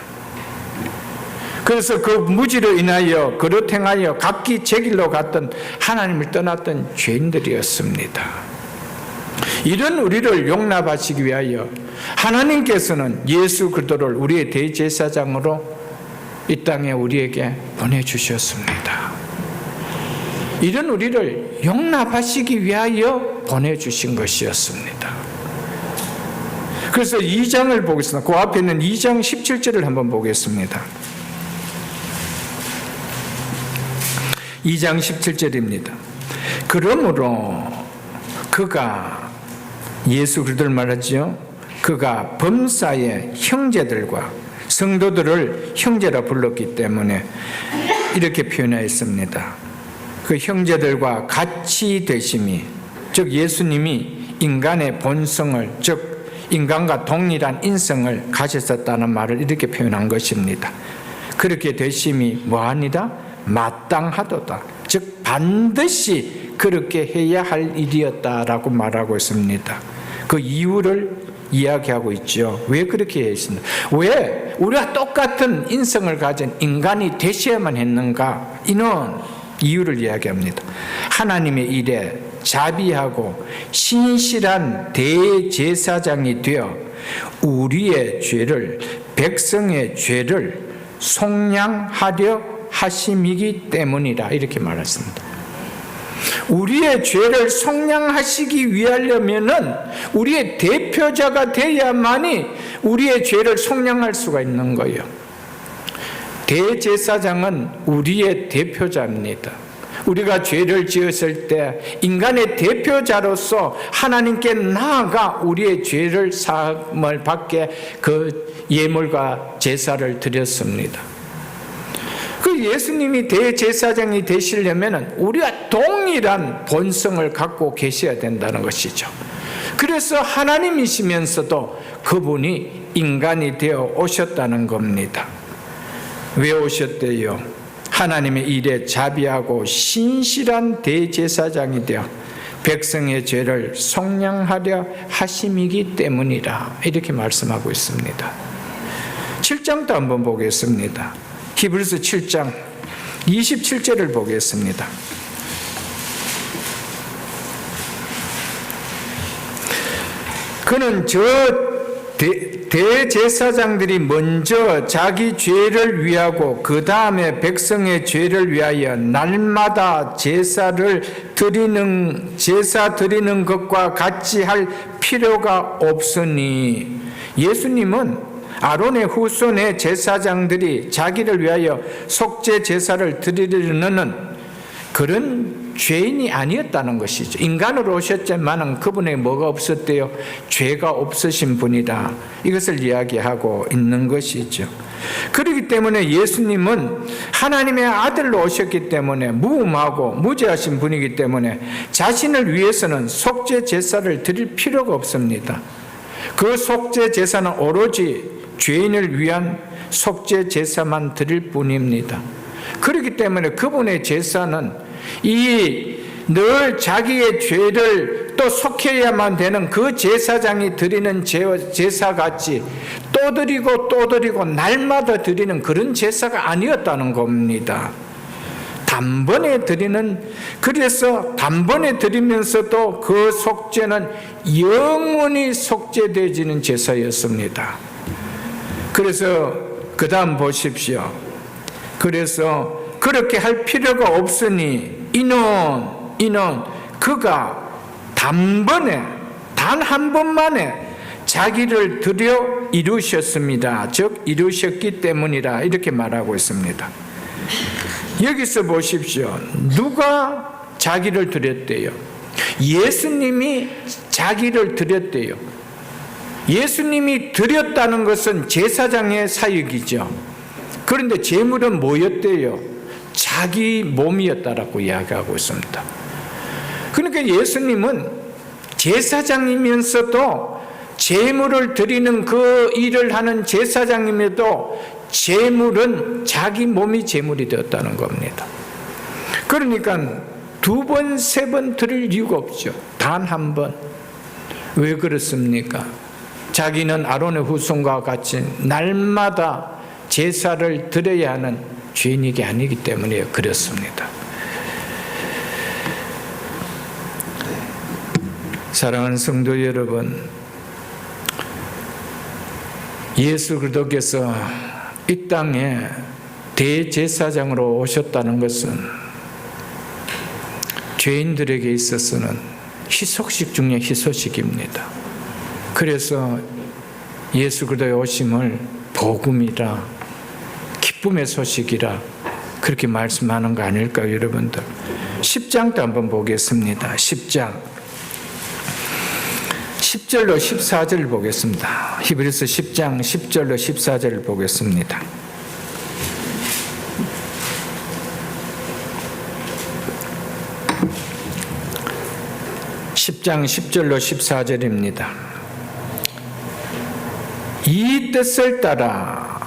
그래서 그 무지로 인하여 그릇 행하여 각기 제 길로 갔던 하나님을 떠났던 죄인들이었습니다. 이런 우리를 용납하시기 위하여 하나님께서는 예수 그리스도를 우리의 대제사장으로 이 땅에 우리에게 보내주셨습니다. 이런 우리를 용납하시기 위하여 보내주신 것이었습니다. 그래서 2장을 보겠습니다. 그 앞에 있는 2장 17절을 한번 보겠습니다. 2장 17절입니다. 그러므로 그가 예수 그리스도를 말하지요. 그가 범사의 형제들과 성도들을 형제라 불렀기 때문에 이렇게 표현하였습니다. 그 형제들과 같이 되심이 즉 예수님이 인간의 본성을 즉 인간과 동일한 인성을 가졌었다는 말을 이렇게 표현한 것입니다. 그렇게 되심이 뭐하니라? 마땅하도다. 즉 반드시 그렇게 해야 할 일이었다라고 말하고 있습니다. 그 이유를 이야기하고 있죠. 왜 그렇게 했습니까? 왜 우리가 똑같은 인성을 가진 인간이 되셔야만 했는가? 이는 이유를 이야기합니다. 하나님의 일에 자비하고 신실한 대제사장이 되어 우리의 죄를, 백성의 죄를 속량하려 하심이기 때문이라 이렇게 말했습니다. 우리의 죄를 속량하시기 위하려면은 우리의 대표자가 되어야만이 우리의 죄를 속량할 수가 있는 거예요. 대제사장은 우리의 대표자입니다. 우리가 죄를 지었을 때 인간의 대표자로서 하나님께 나아가 우리의 죄를 사함을 받게 그 예물과 제사를 드렸습니다. 그 예수님이 대제사장이 되시려면 우리가 동일한 본성을 갖고 계셔야 된다는 것이죠. 그래서 하나님이시면서도 그분이 인간이 되어 오셨다는 겁니다. 왜 오셨대요? 하나님의 일에 자비하고 신실한 대제사장이 되어 백성의 죄를 속량하려 하심이기 때문이라 이렇게 말씀하고 있습니다. 7장도 한번 보겠습니다. 히브리서 7장 27절을 보겠습니다. 그는 저 대제사장들이 먼저 자기 죄를 위하고 그 다음에 백성의 죄를 위하여 날마다 제사 드리는 것과 같이 할 필요가 없으니, 예수님은 아론의 후손의 제사장들이 자기를 위하여 속죄 제사를 드리려는 그런 죄인이 아니었다는 것이죠. 인간으로 오셨지만 그분에게 뭐가 없었대요? 죄가 없으신 분이다. 이것을 이야기하고 있는 것이죠. 그렇기 때문에 예수님은 하나님의 아들로 오셨기 때문에 무음하고 무죄하신 분이기 때문에 자신을 위해서는 속죄 제사를 드릴 필요가 없습니다. 그 속죄 제사는 오로지 죄인을 위한 속죄 제사만 드릴 뿐입니다. 그렇기 때문에 그분의 제사는 늘 자기의 죄를 또 속해야만 되는 그 제사장이 드리는 제사같이 또 드리고 날마다 드리는 그런 제사가 아니었다는 겁니다. 단번에 드리는, 그래서 단번에 드리면서도 그 속죄는 영원히 속죄되어지는 제사였습니다. 그래서 그 다음 보십시오. 그래서 그렇게 할 필요가 없으니 이는 그가 단번에 단 한 번만에 자기를 드려 이루셨습니다. 즉 이루셨기 때문이라 이렇게 말하고 있습니다. 여기서 보십시오. 누가 자기를 드렸대요? 예수님이 자기를 드렸대요. 예수님이 드렸다는 것은 제사장의 사역이죠. 그런데 제물은 뭐였대요? 자기 몸이었다라고 이야기하고 있습니다. 그러니까 예수님은 제사장이면서도 제물을 드리는 그 일을 하는 제사장임에도 제물은 자기 몸이 제물이 되었다는 겁니다. 그러니까 2번, 3번 드릴 이유가 없죠. 단 한 번. 왜 그렇습니까? 자기는 아론의 후손과 같이 날마다 제사를 드려야 하는 죄인이 아니기 때문에 그렇습니다. 사랑하는 성도 여러분, 예수 그리스도께서 이 땅에 대제사장으로 오셨다는 것은 죄인들에게 있어서는 희소식 중에 희소식입니다. 그래서 예수 그리스도의 오심을 복음이라, 기쁨의 소식이라 그렇게 말씀하는 거 아닐까요, 여러분들? 10장도 한번 보겠습니다. 10장 10절로 14절을 보겠습니다. 히브리서 10장 10절로 14절을 보겠습니다. (10장 10절로 14절입니다) 이 뜻을 따라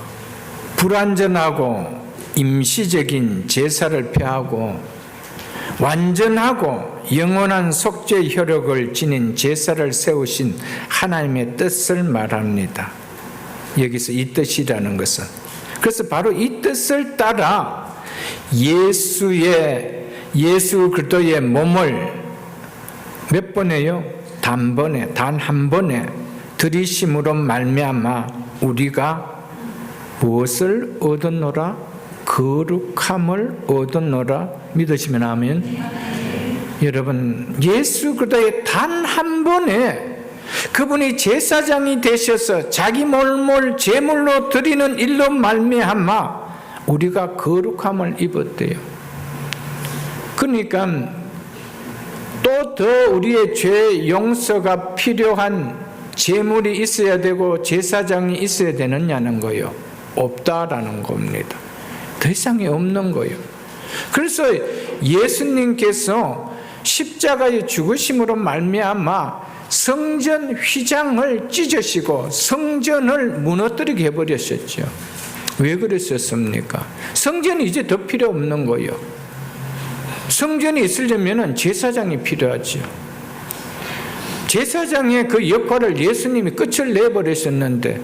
불완전하고 임시적인 제사를 폐하고 완전하고 영원한 속죄의 효력을 지닌 제사를 세우신 하나님의 뜻을 말합니다. 여기서 이 뜻이라는 것은, 그래서 바로 이 뜻을 따라 예수 그리스도의 몸을 몇 번에요? 단번에, 단 한 번에 들이심으로 말미암아 우리가 무엇을 얻었노라? 거룩함을 얻었노라. 믿으시면 아멘. 여러분, 예수 그리스도의 단 한 번에 그분이 제사장이 되셔서 자기 몸을 제물로 드리는 일로 말미암아 우리가 거룩함을 입었대요. 그러니까 또 더 우리의 죄 용서가 필요한 제물이 있어야 되고 제사장이 있어야 되느냐는 거예요. 없다라는 겁니다. 더 이상이 없는 거예요. 그래서 예수님께서 십자가의 죽으심으로 말미암아 성전 휘장을 찢으시고 성전을 무너뜨리게 해버렸었죠. 왜 그랬었습니까? 성전이 이제 더 필요 없는 거예요. 성전이 있으려면 제사장이 필요하죠. 제사장의 그 역할을 예수님이 끝을 내버리셨는데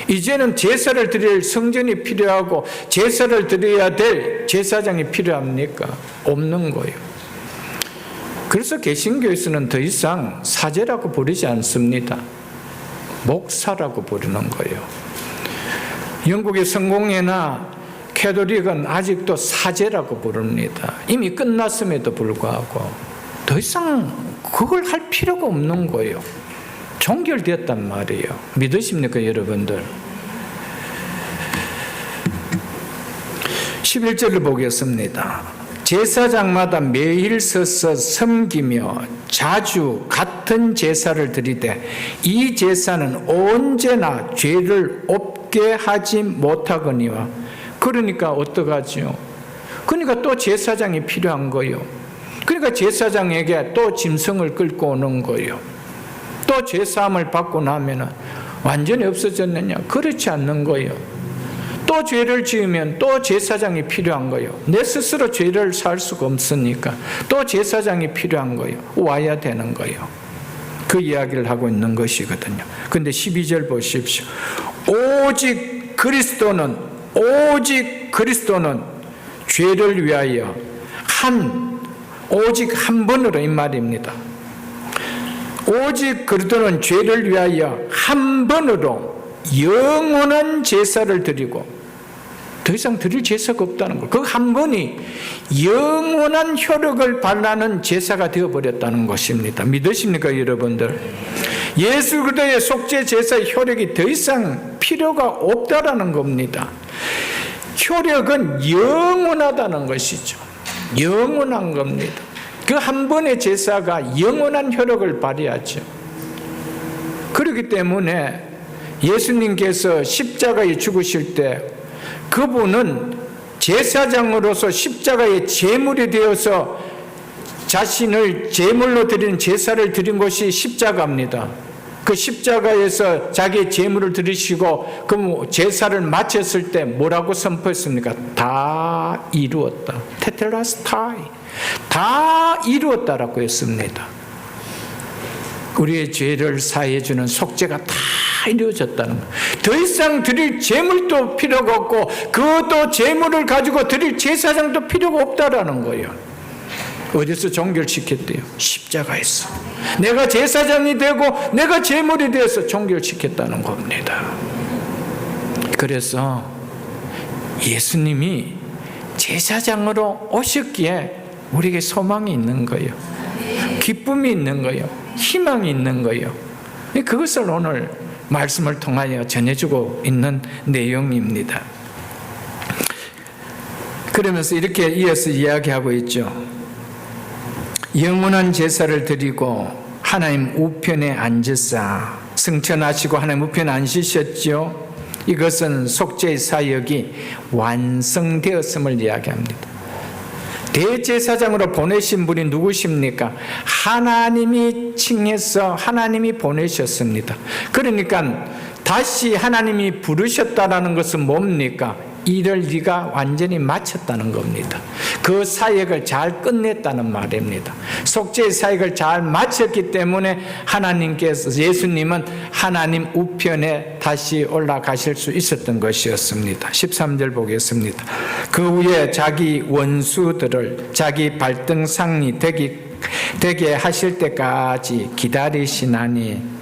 이제는 제사를 드릴 성전이 필요하고 제사를 드려야 될 제사장이 필요합니까? 없는 거예요. 그래서 개신교에서는 더 이상 사제라고 부르지 않습니다. 목사라고 부르는 거예요. 영국의 성공회나 캐톨릭은 아직도 사제라고 부릅니다. 이미 끝났음에도 불구하고 더 이상 그걸 할 필요가 없는 거예요. 종결되었단 말이에요. 믿으십니까, 여러분들? 11절을 보겠습니다. 제사장마다 매일 서서 섬기며 자주 같은 제사를 드리되 이 제사는 언제나 죄를 없게 하지 못하거니와. 그러니까 어떡하지요? 그러니까 또 제사장이 필요한 거예요. 그러니까 제사장에게 또 짐승을 끌고 오는 거예요. 또 죄사함을 받고 나면 완전히 없어졌느냐? 그렇지 않는 거예요. 또 죄를 지으면 또 제사장이 필요한 거예요. 내 스스로 죄를 살 수가 없으니까 또 제사장이 필요한 거예요. 와야 되는 거예요. 그 이야기를 하고 있는 것이거든요. 그런데 12절 보십시오. 오직 그리스도는 죄를 위하여 오직 한 번으로 이 말입니다. 오직 그리스도는 죄를 위하여 한 번으로 영원한 제사를 드리고 더 이상 드릴 제사가 없다는 거. 그 한 번이 영원한 효력을 발하는 제사가 되어버렸다는 것입니다. 믿으십니까, 여러분들? 예수 그리스도의 속죄 제사의 효력이 더 이상 필요가 없다라는 겁니다. 효력은 영원하다는 것이죠. 영원한 겁니다. 그 한 번의 제사가 영원한 효력을 발휘하죠. 그렇기 때문에 예수님께서 십자가에 죽으실 때 그분은 제사장으로서 십자가의 제물이 되어서 자신을 제물로 드리는 제사를 드린 것이 십자가입니다. 그 십자가에서 자기의 제물을 드리시고 그 제사를 마쳤을 때 뭐라고 선포했습니까? 다 이루었다. 테텔라스타이. 다 이루었다라고 했습니다. 우리의 죄를 사해주는 속죄가 다 이루어졌다는 거예요. 더 이상 드릴 제물도 필요가 없고 그것도 제물을 가지고 드릴 제사장도 필요가 없다라는 거예요. 어디서 종결시켰대요? 십자가에서. 내가 제사장이 되고 내가 제물이 되어서 종결시켰다는 겁니다. 그래서 예수님이 제사장으로 오셨기에 우리에게 소망이 있는 거예요. 기쁨이 있는 거예요. 희망이 있는 거예요. 그것을 오늘 말씀을 통하여 전해주고 있는 내용입니다. 그러면서 이렇게 이어서 이야기하고 있죠. 영원한 제사를 드리고 하나님 우편에 앉으사 승천하시고 하나님 우편에 앉으셨죠. 이것은 속죄의 사역이 완성되었음을 이야기합니다. 대제사장으로 보내신 분이 누구십니까? 하나님이 칭해서 하나님이 보내셨습니다. 그러니까 다시 하나님이 부르셨다라는 것은 뭡니까? 일을 네가 완전히 마쳤다는 겁니다. 그 사역을 잘 끝냈다는 말입니다. 속죄의 사역을 잘 마쳤기 때문에 예수님은 하나님 우편에 다시 올라가실 수 있었던 것이었습니다. 13절 보겠습니다. 그 후에 자기 원수들을 자기 발등상이 되게 하실 때까지 기다리시나니,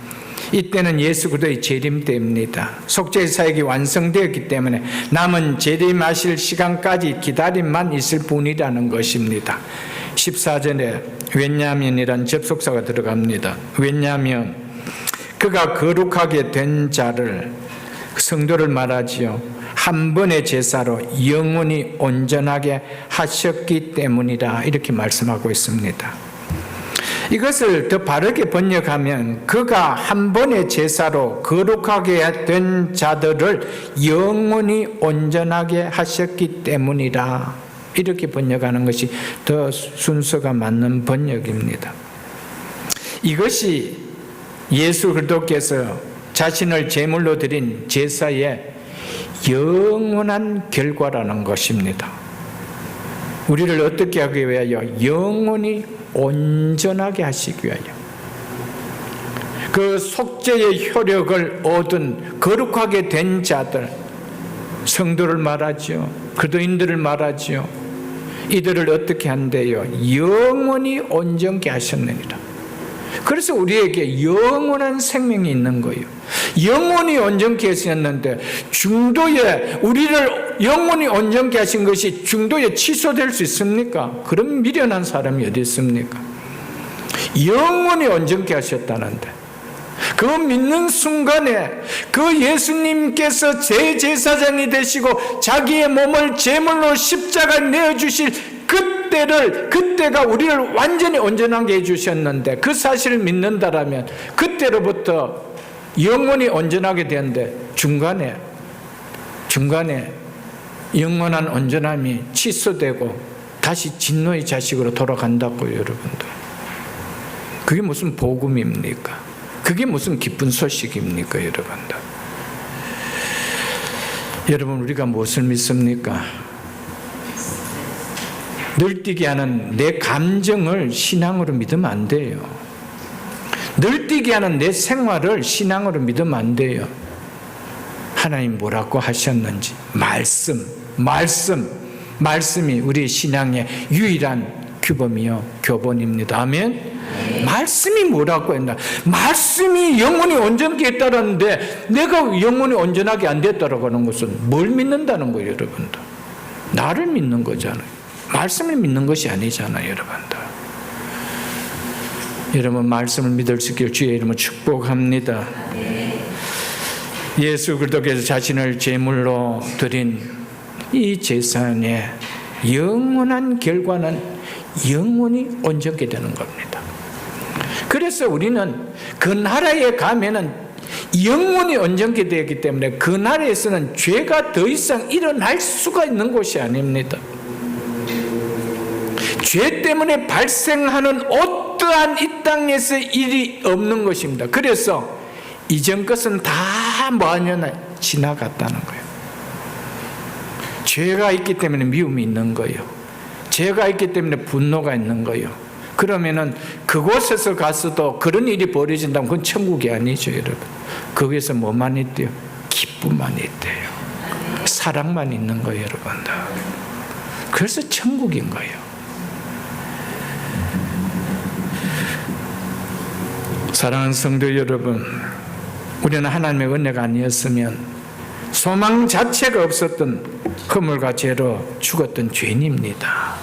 이때는 예수 그리스도의 재림 때입니다. 속죄의 사역이 완성되었기 때문에 남은 재림하실 시간까지 기다림만 있을 뿐이라는 것입니다. 14절에 왜냐하면이란 접속사가 들어갑니다. 왜냐하면 그가 거룩하게 된 자를, 성도를 말하지요, 한 번의 제사로 영원히 온전하게 하셨기 때문이라, 이렇게 말씀하고 있습니다. 이것을 더 바르게 번역하면 그가 한 번의 제사로 거룩하게 된 자들을 영원히 온전하게 하셨기 때문이라, 이렇게 번역하는 것이 더 순서가 맞는 번역입니다. 이것이 예수 그리스도께서 자신을 제물로 드린 제사의 영원한 결과라는 것입니다. 우리를 어떻게 하기 위하여? 영원히 온전하게 하시기 위하여. 그 속죄의 효력을 얻은 거룩하게 된 자들, 성도를 말하죠. 그리스도인들을 말하죠. 이들을 어떻게 한대요? 영원히 온전케 하셨느니라. 그래서 우리에게 영원한 생명이 있는 거예요. 영원히 온전케 하셨는데, 중도에 우리를 영원히 온전케 하신 것이 중도에 취소될 수 있습니까? 그런 미련한 사람이 어디 있습니까? 영원히 온전케 하셨다는데, 그 믿는 순간에 그 예수님께서 제사장이 되시고 자기의 몸을 제물로 십자가에 내어주실 그때가 우리를 완전히 온전하게 해주셨는데, 그 사실을 믿는다라면 그때로부터 영원히 온전하게 되는데 중간에 영원한 온전함이 취소되고 다시 진노의 자식으로 돌아간다고요, 여러분들. 그게 무슨 복음입니까? 그게 무슨 기쁜 소식입니까, 여러분들? 여러분, 우리가 무엇을 믿습니까? 늘뛰게 하는 내 감정을 신앙으로 믿으면 안 돼요. 늘뛰게 하는 내 생활을 신앙으로 믿으면 안 돼요. 하나님 뭐라고 하셨는지 말씀이 우리 신앙의 유일한 규범이요 교본입니다. 아멘. 말씀이 뭐라고 했나? 말씀이 영원히 온전하게 했다라는데 내가 영원히 온전하게 안 됐다라고 하는 것은 뭘 믿는다는 거예요, 여러분들? 나를 믿는 거잖아요. 말씀을 믿는 것이 아니잖아요, 여러분들. 여러분, 말씀을 믿을 수 있기를 주의 이름으로 축복합니다. 예수 그리스도께서 자신을 제물로 드린 이 제사의 영원한 결과는 영원히 온전하게 되는 겁니다. 그래서 우리는 그 나라에 가면은 영원히 온전하게 되기 때문에 그 나라에서는 죄가 더 이상 일어날 수가 있는 곳이 아닙니다. 죄 때문에 발생하는 어떠한 이 땅에서 일이 없는 것입니다. 그래서 이전 것은 다 뭐하냐면 지나갔다는 거예요. 죄가 있기 때문에 미움이 있는 거예요. 죄가 있기 때문에 분노가 있는 거예요. 그러면은 그곳에서 가서도 그런 일이 벌어진다면 그건 천국이 아니죠, 여러분. 거기에서 뭐만 있대요? 기쁨만 있대요. 사랑만 있는 거예요, 여러분들. 그래서 천국인 거예요. 사랑하는 성도 여러분, 우리는 하나님의 은혜가 아니었으면 소망 자체가 없었던 허물과 죄로 죽었던 죄인입니다.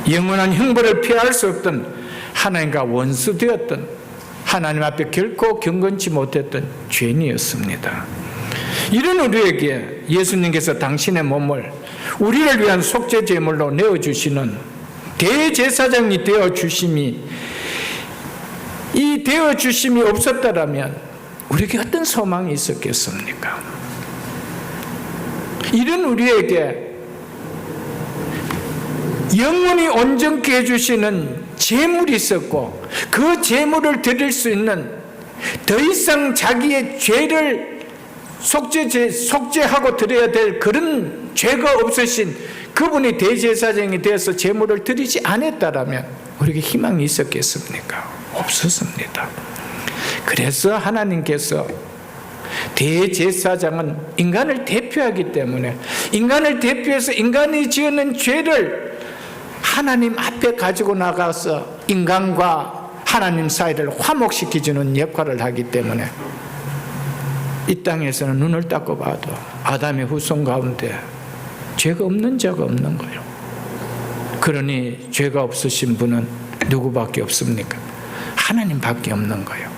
영원한 형벌을 피할 수 없던 하나님과 원수되었던 하나님 앞에 결코 경건치 못했던 죄인이었습니다. 이런 우리에게 예수님께서 당신의 몸을 우리를 위한 속죄 제물로 내어주시는 대제사장이 되어주심이 없었다면 우리에게 어떤 소망이 있었겠습니까? 이런 우리에게 영원히 온전케 해주시는 제물이 있었고 그 제물을 드릴 수 있는 더 이상 자기의 죄를 속죄하고 드려야 될 그런 죄가 없으신 그분이 대제사장이 되어서 제물을 드리지 않았다라면 우리에게 희망이 있었겠습니까? 없었습니다. 그래서 하나님께서 대제사장은 인간을 대표하기 때문에 인간을 대표해서 인간이 지은 죄를 하나님 앞에 가지고 나가서 인간과 하나님 사이를 화목시켜주는 역할을 하기 때문에 이 땅에서는 눈을 닦고 봐도 아담의 후손 가운데 죄가 없는 자가 없는 거예요. 그러니 죄가 없으신 분은 누구밖에 없습니까? 하나님밖에 없는 거예요.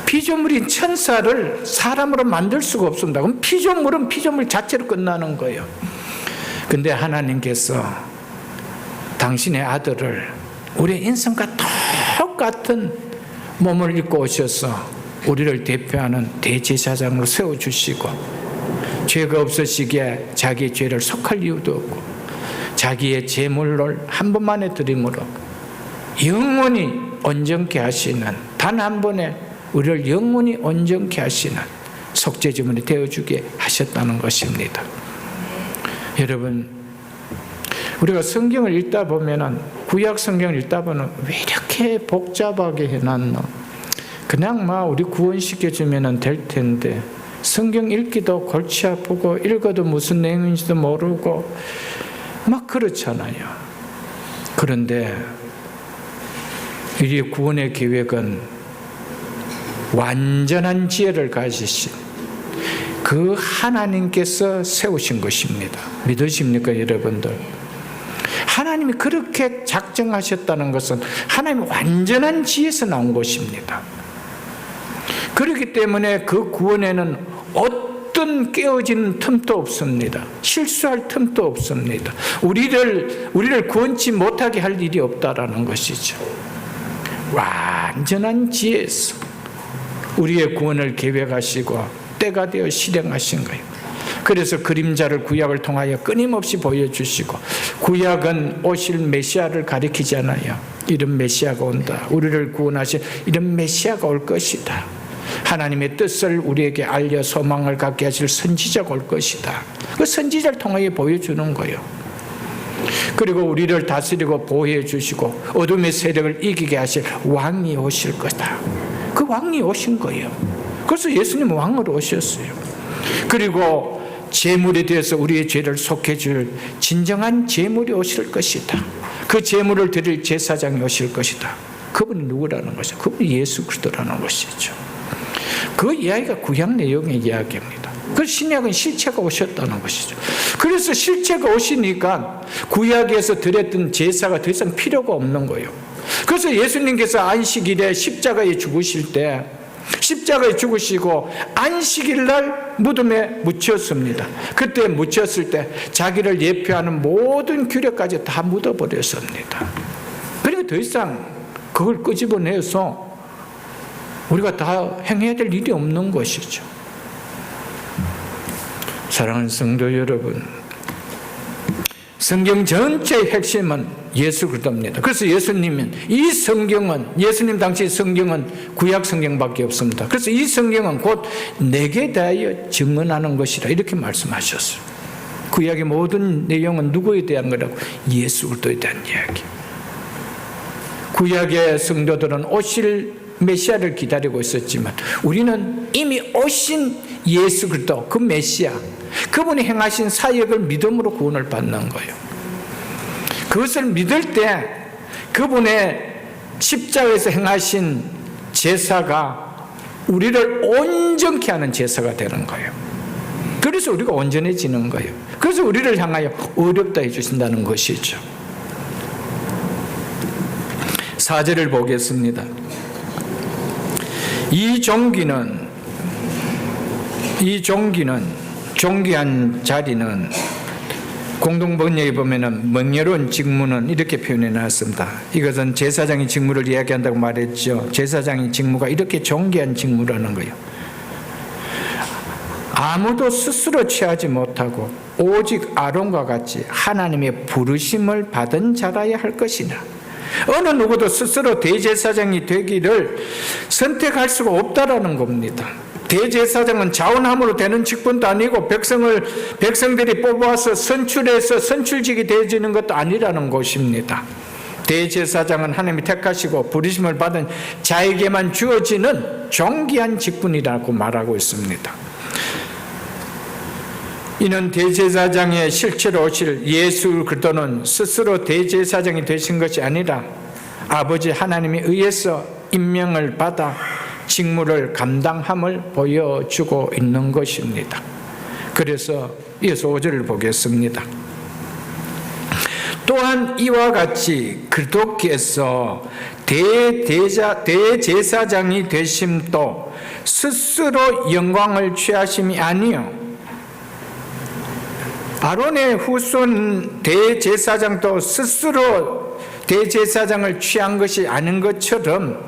피조물인 천사를 사람으로 만들 수가 없습니다. 그럼 피조물은 피조물 자체로 끝나는 거예요. 근데 하나님께서 당신의 아들을 우리의 인생과 똑같은 몸을 입고 오셔서 우리를 대표하는 대제사장으로 세워주시고 죄가 없으시기에 자기의 죄를 속할 이유도 없고 자기의 제물을 한 번만에 드림으로 영원히 온전케 하시는, 단 한 번에 우리를 영원히 온전케 하시는 속죄제물이 되어주게 하셨다는 것입니다. 여러분, 우리가 성경을 읽다 보면은, 구약 성경을 읽다 보면 왜 이렇게 복잡하게 해놨노? 그냥 우리 구원시켜주면 될 텐데 성경 읽기도 골치 아프고 읽어도 무슨 내용인지도 모르고 그렇잖아요. 그런데 이 구원의 계획은 완전한 지혜를 가지신 그 하나님께서 세우신 것입니다. 믿으십니까, 여러분들? 하나님이 그렇게 작정하셨다는 것은 하나님의 완전한 지혜에서 나온 것입니다. 그렇기 때문에 그 구원에는 어떤 깨어지는 틈도 없습니다. 실수할 틈도 없습니다. 우리를 구원치 못하게 할 일이 없다라는 것이죠. 완전한 지혜에서 우리의 구원을 계획하시고 때가 되어 실행하신 거예요. 그래서 그림자를 구약을 통하여 끊임없이 보여주시고, 구약은 오실 메시아를 가리키잖아요. 이런 메시아가 온다. 우리를 구원하실 이런 메시아가 올 것이다. 하나님의 뜻을 우리에게 알려 소망을 갖게 하실 선지자가 올 것이다. 그 선지자를 통하여 보여주는 거예요. 그리고 우리를 다스리고 보호해 주시고 어둠의 세력을 이기게 하실 왕이 오실 거다. 그 왕이 오신 거예요. 그래서 예수님은 왕으로 오셨어요. 그리고 제물에 대해서 우리의 죄를 속해 줄 진정한 제물이 오실 것이다. 그 제물을 드릴 제사장이 오실 것이다. 그분이 누구라는 것이죠? 그분이 예수 그리스도라는 것이죠. 그 이야기가 구약 내용의 이야기입니다. 그 신약은 실체가 오셨다는 것이죠. 그래서 실체가 오시니까 구약에서 드렸던 제사가 더 이상 필요가 없는 거예요. 그래서 예수님께서 안식일에 십자가에 죽으실 때, 십자가에 죽으시고 안식일 날 무덤에 묻혔습니다. 그때 묻혔을 때 자기를 예표하는 모든 규례까지 다 묻어버렸습니다. 그리고 더 이상 그걸 끄집어내서 우리가 다 행해야 될 일이 없는 것이죠. 사랑하는 성도 여러분, 성경 전체의 핵심은 예수 그리스도입니다. 그래서 예수님은, 이 성경은, 예수님 당시 성경은 구약 성경밖에 없습니다. 그래서 이 성경은 곧 내게 대하여 증언하는 것이라 이렇게 말씀하셨어요. 구약의 모든 내용은 누구에 대한 거라고? 예수 그리스도에 대한 이야기. 구약의 성도들은 오실 메시아를 기다리고 있었지만 우리는 이미 오신 예수 그리스도, 그 메시아, 그분이 행하신 사역을 믿음으로 구원을 받는 거예요. 그것을 믿을 때 그분의 십자가에서 행하신 제사가 우리를 온전케 하는 제사가 되는 거예요. 그래서 우리가 온전해지는 거예요. 그래서 우리를 향하여 어렵다 해주신다는 것이죠. 4절을 보겠습니다. 이 존귀한 자리는, 공동번역에 보면은 명예로운 직무는 이렇게 표현해 놨습니다. 이것은 제사장의 직무를 이야기한다고 말했죠. 제사장의 직무가 이렇게 존귀한 직무라는 거예요. 아무도 스스로 취하지 못하고 오직 아론과 같이 하나님의 부르심을 받은 자라야 할 것이나 어느 누구도 스스로 대제사장이 되기를 선택할 수가 없다라는 겁니다. 대제사장은 자원함으로 되는 직분도 아니고 백성들이 뽑아서 선출해서 선출직이 되어지는 것도 아니라는 것입니다. 대제사장은 하나님이 택하시고 부르심을 받은 자에게만 주어지는 존귀한 직분이라고 말하고 있습니다. 이는 대제사장의 실체로 오실 예수 그리스도는 스스로 대제사장이 되신 것이 아니라 아버지 하나님에 의해서 임명을 받아 직무를 감당함을 보여주고 있는 것입니다. 그래서 이어서 5절을 보겠습니다. 또한 이와 같이 그리스도께서 대제사장이 되심도 스스로 영광을 취하심이 아니요 아론의 후손 대제사장도 스스로 대제사장을 취한 것이 아닌 것처럼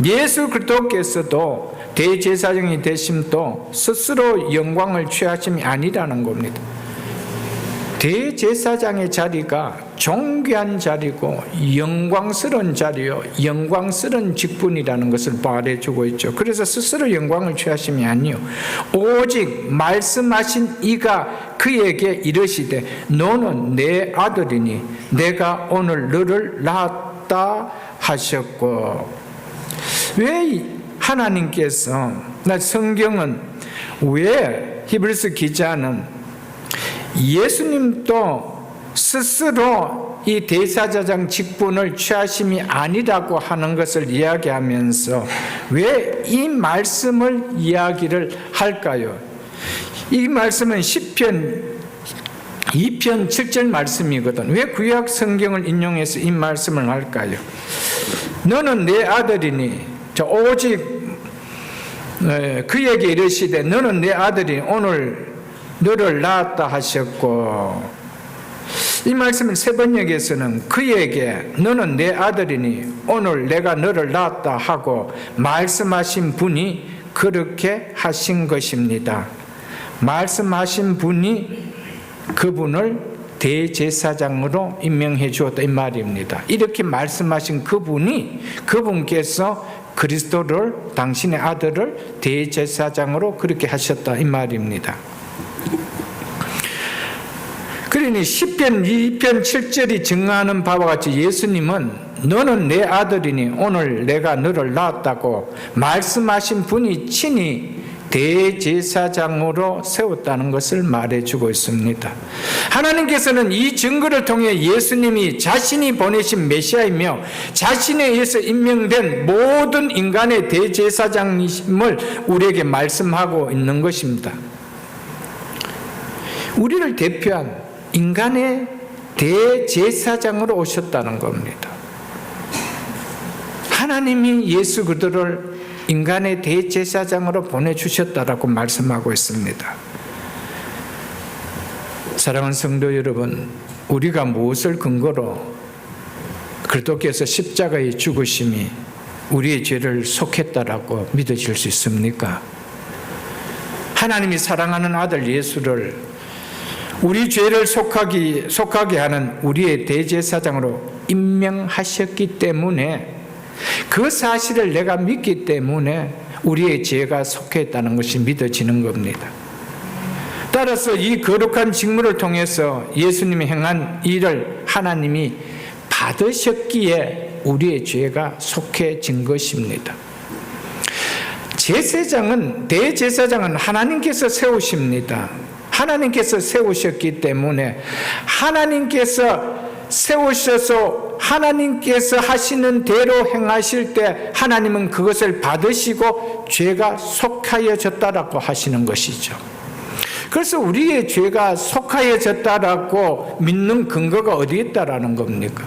예수 그리스도께서도 대제사장이 되심도 스스로 영광을 취하심이 아니라는 겁니다. 대제사장의 자리가 존귀한 자리고 영광스러운 자리요 영광스러운 직분이라는 것을 말해주고 있죠. 그래서 스스로 영광을 취하심이 아니요 오직 말씀하신 이가 그에게 이르시되 너는 내 아들이니 내가 오늘 너를 낳았다 하셨고. 왜 하나님께서 성경은 왜 히브리서 기자는 예수님도 스스로 이 대제사장 직분을 취하심이 아니라고 하는 것을 이야기하면서 왜 이 말씀을 이야기를 할까요? 이 말씀은 시편 2편 7절 말씀이거든. 왜 구약 성경을 인용해서 이 말씀을 할까요? 너는 내 아들이니 오직 그에게 이르시되 너는 내 아들이니 오늘 너를 낳았다 하셨고, 이 말씀은 세번역에서는 그에게 너는 내 아들이니 오늘 내가 너를 낳았다 하고 말씀하신 분이 그렇게 하신 것입니다. 말씀하신 분이 그분을 대제사장으로 임명해 주었다 이 말입니다. 이렇게 말씀하신 그분께서 그리스도를 당신의 아들을 대제사장으로 그렇게 하셨다 이 말입니다. 그러니 시편 2편 7절이 증거하는 바와 같이 예수님은 너는 내 아들이니 오늘 내가 너를 낳았다고 말씀하신 분이 친히 대제사장으로 세웠다는 것을 말해주고 있습니다. 하나님께서는 이 증거를 통해 예수님이 자신이 보내신 메시아이며 자신에 의해서 임명된 모든 인간의 대제사장임을 우리에게 말씀하고 있는 것입니다. 우리를 대표한 인간의 대제사장으로 오셨다는 겁니다. 하나님이 예수 그리스도를 인간의 대제사장으로 보내주셨다라고 말씀하고 있습니다. 사랑하는 성도 여러분, 우리가 무엇을 근거로 그리스도께서 십자가에 죽으심이 우리의 죄를 속했다라고 믿으실 수 있습니까? 하나님이 사랑하는 아들 예수를 우리 죄를 속하게 하는 우리의 대제사장으로 임명하셨기 때문에 그 사실을 내가 믿기 때문에 우리의 죄가 속했다는 것이 믿어지는 겁니다. 따라서 이 거룩한 직무를 통해서 예수님이 행한 일을 하나님이 받으셨기에 우리의 죄가 속해진 것입니다. 대제사장은 하나님께서 세우십니다. 하나님께서 세우셨기 때문에 하나님께서 세우셔서 하나님께서 하시는 대로 행하실 때 하나님은 그것을 받으시고 죄가 속하여졌다라고 하시는 것이죠. 그래서 우리의 죄가 속하여졌다라고 믿는 근거가 어디에 있다라는 겁니까?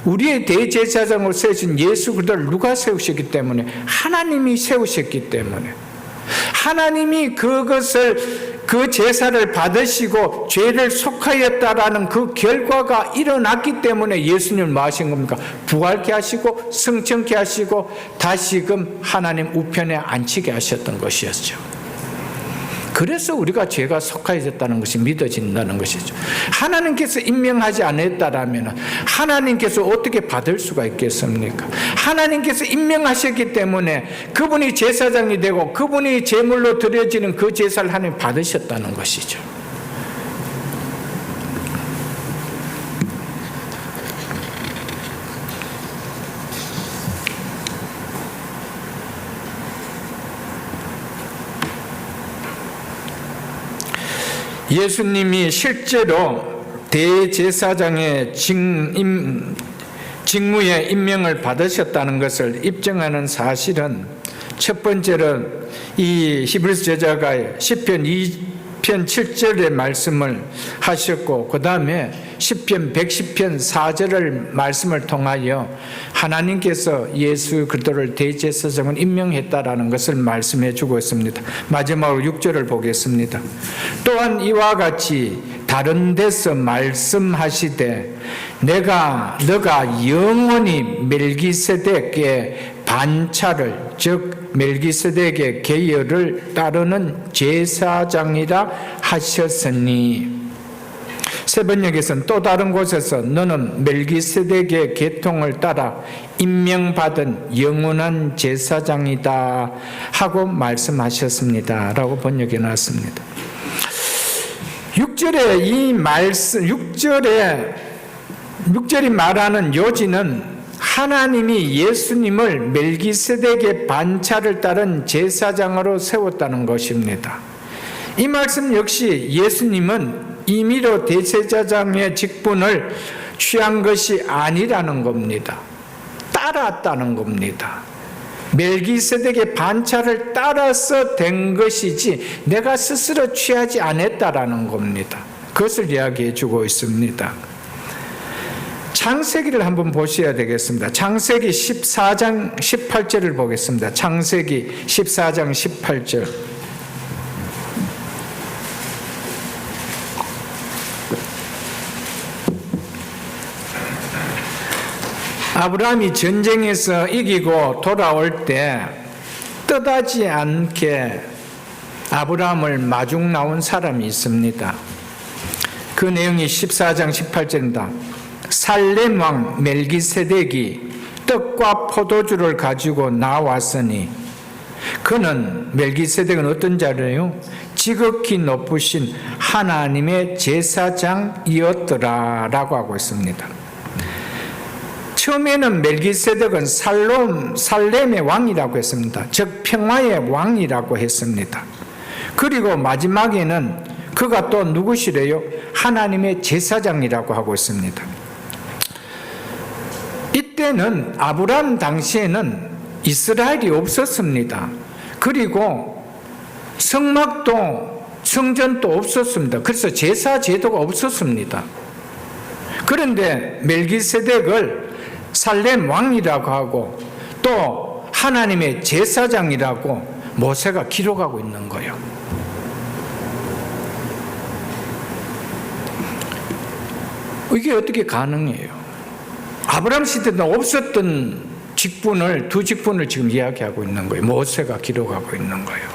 우리의 대제사장으로 세우신 예수 그리스도를 누가 세우셨기 때문에? 하나님이 세우셨기 때문에. 하나님이 그 제사를 받으시고 죄를 속하였다라는 그 결과가 일어났기 때문에 예수님을 뭐 하신 겁니까? 부활케 하시고 승천케 하시고 다시금 하나님 우편에 앉히게 하셨던 것이었죠. 그래서 우리가 죄가 속하여졌다는 것이 믿어진다는 것이죠. 하나님께서 임명하지 않았다라면 하나님께서 어떻게 받을 수가 있겠습니까? 하나님께서 임명하셨기 때문에 그분이 제사장이 되고 그분이 제물로 드려지는 그 제사를 하나님 받으셨다는 것이죠. 예수님이 실제로 대제사장의 직무에 임명을 받으셨다는 것을 입증하는 사실은 첫 번째로 이 히브리서 저자가 시편 2편 7절의 말씀을 하셨고 그 다음에 시편 110편 4절을 말씀을 통하여 하나님께서 예수 그리스도를 대제사장을 임명했다라는 것을 말씀해 주고 있습니다. 마지막으로 6절을 보겠습니다. 또한 이와 같이 다른 데서 말씀하시되 너가 영원히 멜기세덱의 반차를 즉 멜기세덱의 계율을 따르는 제사장이라 하셨으니 새번역에서는 또 다른 곳에서 너는 멜기세덱의 계통을 따라 임명받은 영원한 제사장이다 하고 말씀하셨습니다 라고 번역해 놨습니다. 6절에 이 말씀 6절이 말하는 요지는 하나님이 예수님을 멜기세덱의 반차를 따른 제사장으로 세웠다는 것입니다. 이 말씀 역시 예수님은 임의로 대제사장의 직분을 취한 것이 아니라는 겁니다. 따랐다는 겁니다. 멜기세덱의 반차를 따라서 된 것이지 내가 스스로 취하지 않았다라는 겁니다. 그것을 이야기해 주고 있습니다. 창세기를 한번 보셔야 되겠습니다. 창세기 14장 18절을 보겠습니다. 창세기 14장 18절. 아브라함이 전쟁에서 이기고 돌아올 때 뜻하지 않게 아브라함을 마중 나온 사람이 있습니다. 그 내용이 14장 18절입니다. 살렘 왕 멜기세덱이 떡과 포도주를 가지고 나왔으니 그는 멜기세덱은 어떤 자래요? 지극히 높으신 하나님의 제사장이었더라 라고 하고 있습니다. 처음에는 멜기세덱은 살렘의 왕이라고 했습니다. 즉 평화의 왕이라고 했습니다. 그리고 마지막에는 그가 또 누구시래요? 하나님의 제사장이라고 하고 있습니다. 이때는 아브라함 당시에는 이스라엘이 없었습니다. 그리고 성막도 성전도 없었습니다. 그래서 제사 제도가 없었습니다. 그런데 멜기세덱을 살렘 왕이라고 하고 또 하나님의 제사장이라고 모세가 기록하고 있는 거예요. 이게 어떻게 가능해요? 아브라함 시대는 없었던 직분을, 두 직분을 지금 이야기하고 있는 거예요. 모세가 기록하고 있는 거예요.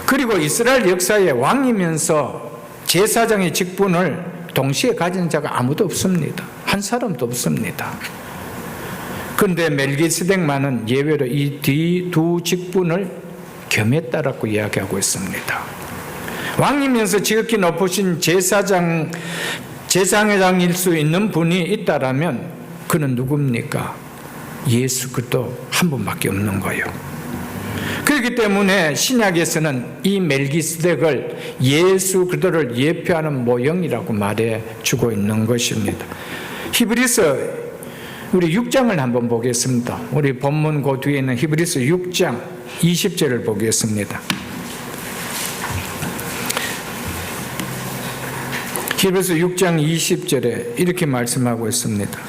그리고 이스라엘 역사의 왕이면서 제사장의 직분을 동시에 가진 자가 아무도 없습니다. 한 사람도 없습니다. 그런데 멜기세덱만은 예외로 이 뒤 두 직분을 겸했다라고 이야기하고 있습니다. 왕이면서 지극히 높으신 제사장일 수 있는 분이 있다라면 그는 누굽니까? 예수 그리스도 한 분밖에 없는 거예요. 그렇기 때문에 신약에서는 이 멜기세덱을 예수 그리스도를 예표하는 모형이라고 말해주고 있는 것입니다. 히브리서 우리 6장을 한번 보겠습니다. 우리 본문 그 뒤에 있는 히브리서 6장 20절을 보겠습니다. 히브리서 6장 20절에 이렇게 말씀하고 있습니다.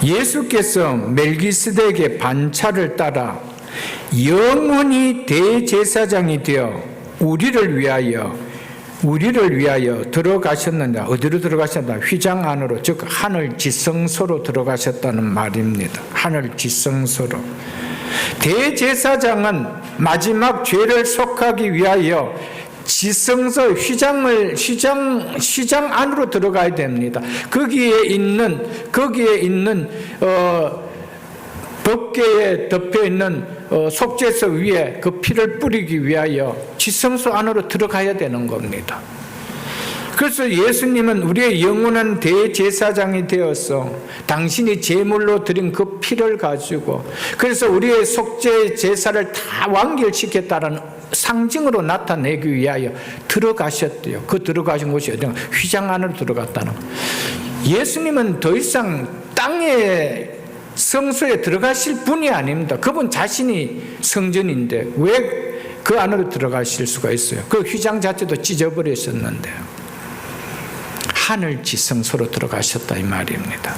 예수께서 멜기세덱의 반차를 따라 영원히 대제사장이 되어 우리를 위하여 들어가셨느냐. 어디로 들어가셨나? 휘장 안으로, 즉 하늘 지성소로 들어가셨다는 말입니다. 하늘 지성소로. 대제사장은 마지막 죄를 속하기 위하여 지성소 휘장 안으로 들어가야 됩니다. 거기에 있는 법궤에 덮여 있는 속죄소 위에 그 피를 뿌리기 위하여 지성소 안으로 들어가야 되는 겁니다. 그래서 예수님은 우리의 영원한 대제사장이 되어서 당신이 제물로 드린 그 피를 가지고, 그래서 우리의 속죄 제사를 다 완결시켰다는 상징으로 나타내기 위하여 들어가셨대요. 그 들어가신 곳이 어디냐? 휘장 안으로 들어갔다는 거예요. 예수님은 더 이상 땅의 성소에 들어가실 분이 아닙니다. 그분 자신이 성전인데 왜 그 안으로 들어가실 수가 있어요? 그 휘장 자체도 찢어버리셨는데요. 하늘 지성소로 들어가셨다 이 말입니다.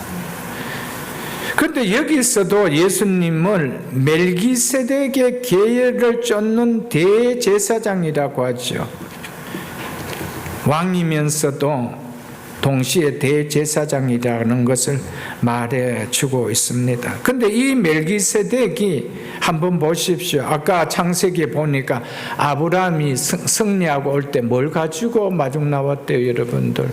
그런데 여기서도 예수님을 멜기세덱의 계열을 쫓는 대제사장이라고 하죠. 왕이면서도 동시에 대제사장이라는 것을 말해주고 있습니다. 그런데 이 멜기세덱이 한번 보십시오. 아까 창세기에 보니까 아브라함이 승리하고 올 때 뭘 가지고 마중 나왔대요, 여러분들?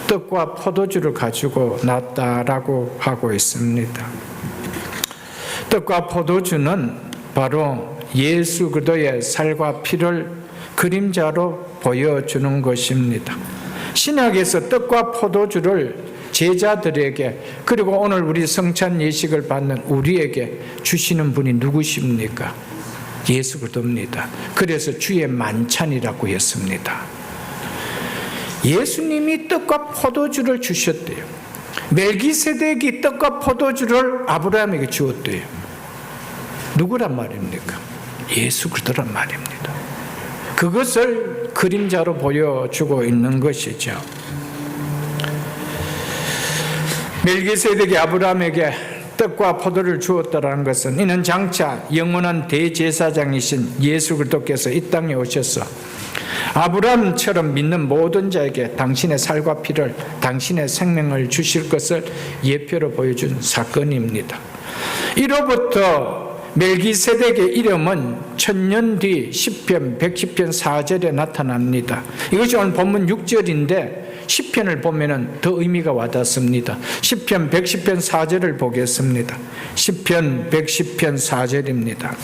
떡과 포도주를 가지고 났다라고 하고 있습니다. 떡과 포도주는 바로 예수 그리스도의 살과 피를 그림자로 보여주는 것입니다. 신약에서 떡과 포도주를 제자들에게, 그리고 오늘 우리 성찬 예식을 받는 우리에게 주시는 분이 누구십니까? 예수 그리스도입니다. 그래서 주의 만찬이라고 했습니다. 예수님이 떡과 포도주를 주셨대요. 멜기세덱이 떡과 포도주를 아브라함에게 주었대요. 누구란 말입니까? 예수 그리스도란 말입니다. 그것을 그림자로 보여주고 있는 것이죠. 멜기세덱이 아브라함에게 떡과 포도를 주었다는 것은 이는 장차 영원한 대제사장이신 예수 그리스도께서 이 땅에 오셔서 아브라함처럼 믿는 모든 자에게 당신의 살과 피를, 당신의 생명을 주실 것을 예표로 보여준 사건입니다. 이로부터 멜기세덱의 이름은 1000년 뒤 시편 110편 4절에 나타납니다. 이것이 오늘 본문 6절인데 시편을 보면 더 의미가 와닿습니다. 시편 110편 4절을 보겠습니다. 시편 110편 4절입니다.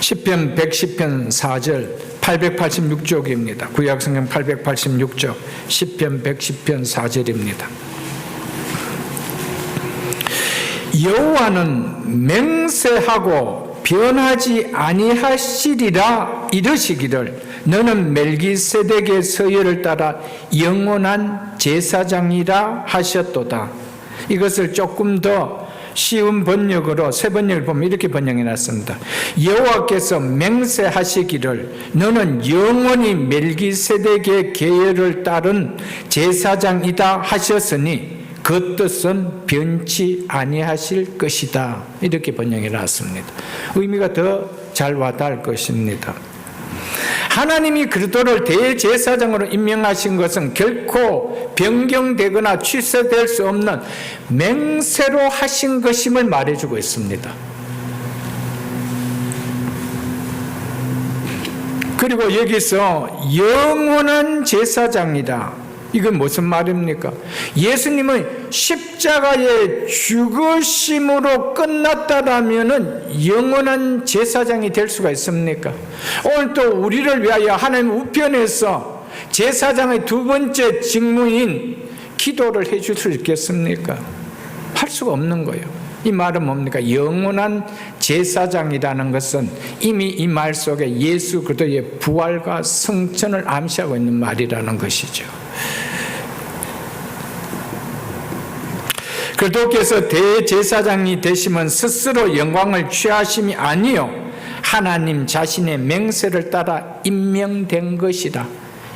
시편 110편 4절 886쪽입니다. 구약성경 886쪽 시편 110편 4절입니다. 여호와는 맹세하고 변하지 아니하시리라 이르시기를 너는 멜기세덱의 서열을 따라 영원한 제사장이라 하셨도다. 이것을 조금 더 쉬운 번역으로 새 번역을 보면 이렇게 번역해 놨습니다. 여호와께서 맹세하시기를 너는 영원히 멜기세덱의 계열을 따른 제사장이다 하셨으니 그 뜻은 변치 아니하실 것이다. 이렇게 번역해 놨습니다. 의미가 더 잘 와닿을 것입니다. 하나님이 그리스도를 대제사장으로 임명하신 것은 결코 변경되거나 취소될 수 없는 맹세로 하신 것임을 말해주고 있습니다. 그리고 여기서 영원한 제사장이다. 이건 무슨 말입니까? 예수님은 십자가의 죽으심으로 끝났다라면 영원한 제사장이 될 수가 있습니까? 오늘 또 우리를 위하여 하나님 우편에서 제사장의 두 번째 직무인 기도를 해줄 수 있겠습니까? 할 수가 없는 거예요. 이 말은 뭡니까? 영원한 제사장이라는 것은 이미 이 말 속에 예수 그리스도의 부활과 성천을 암시하고 있는 말이라는 것이죠. 그리스도께서 대제사장이 되시면 스스로 영광을 취하심이 아니요 하나님 자신의 맹세를 따라 임명된 것이다.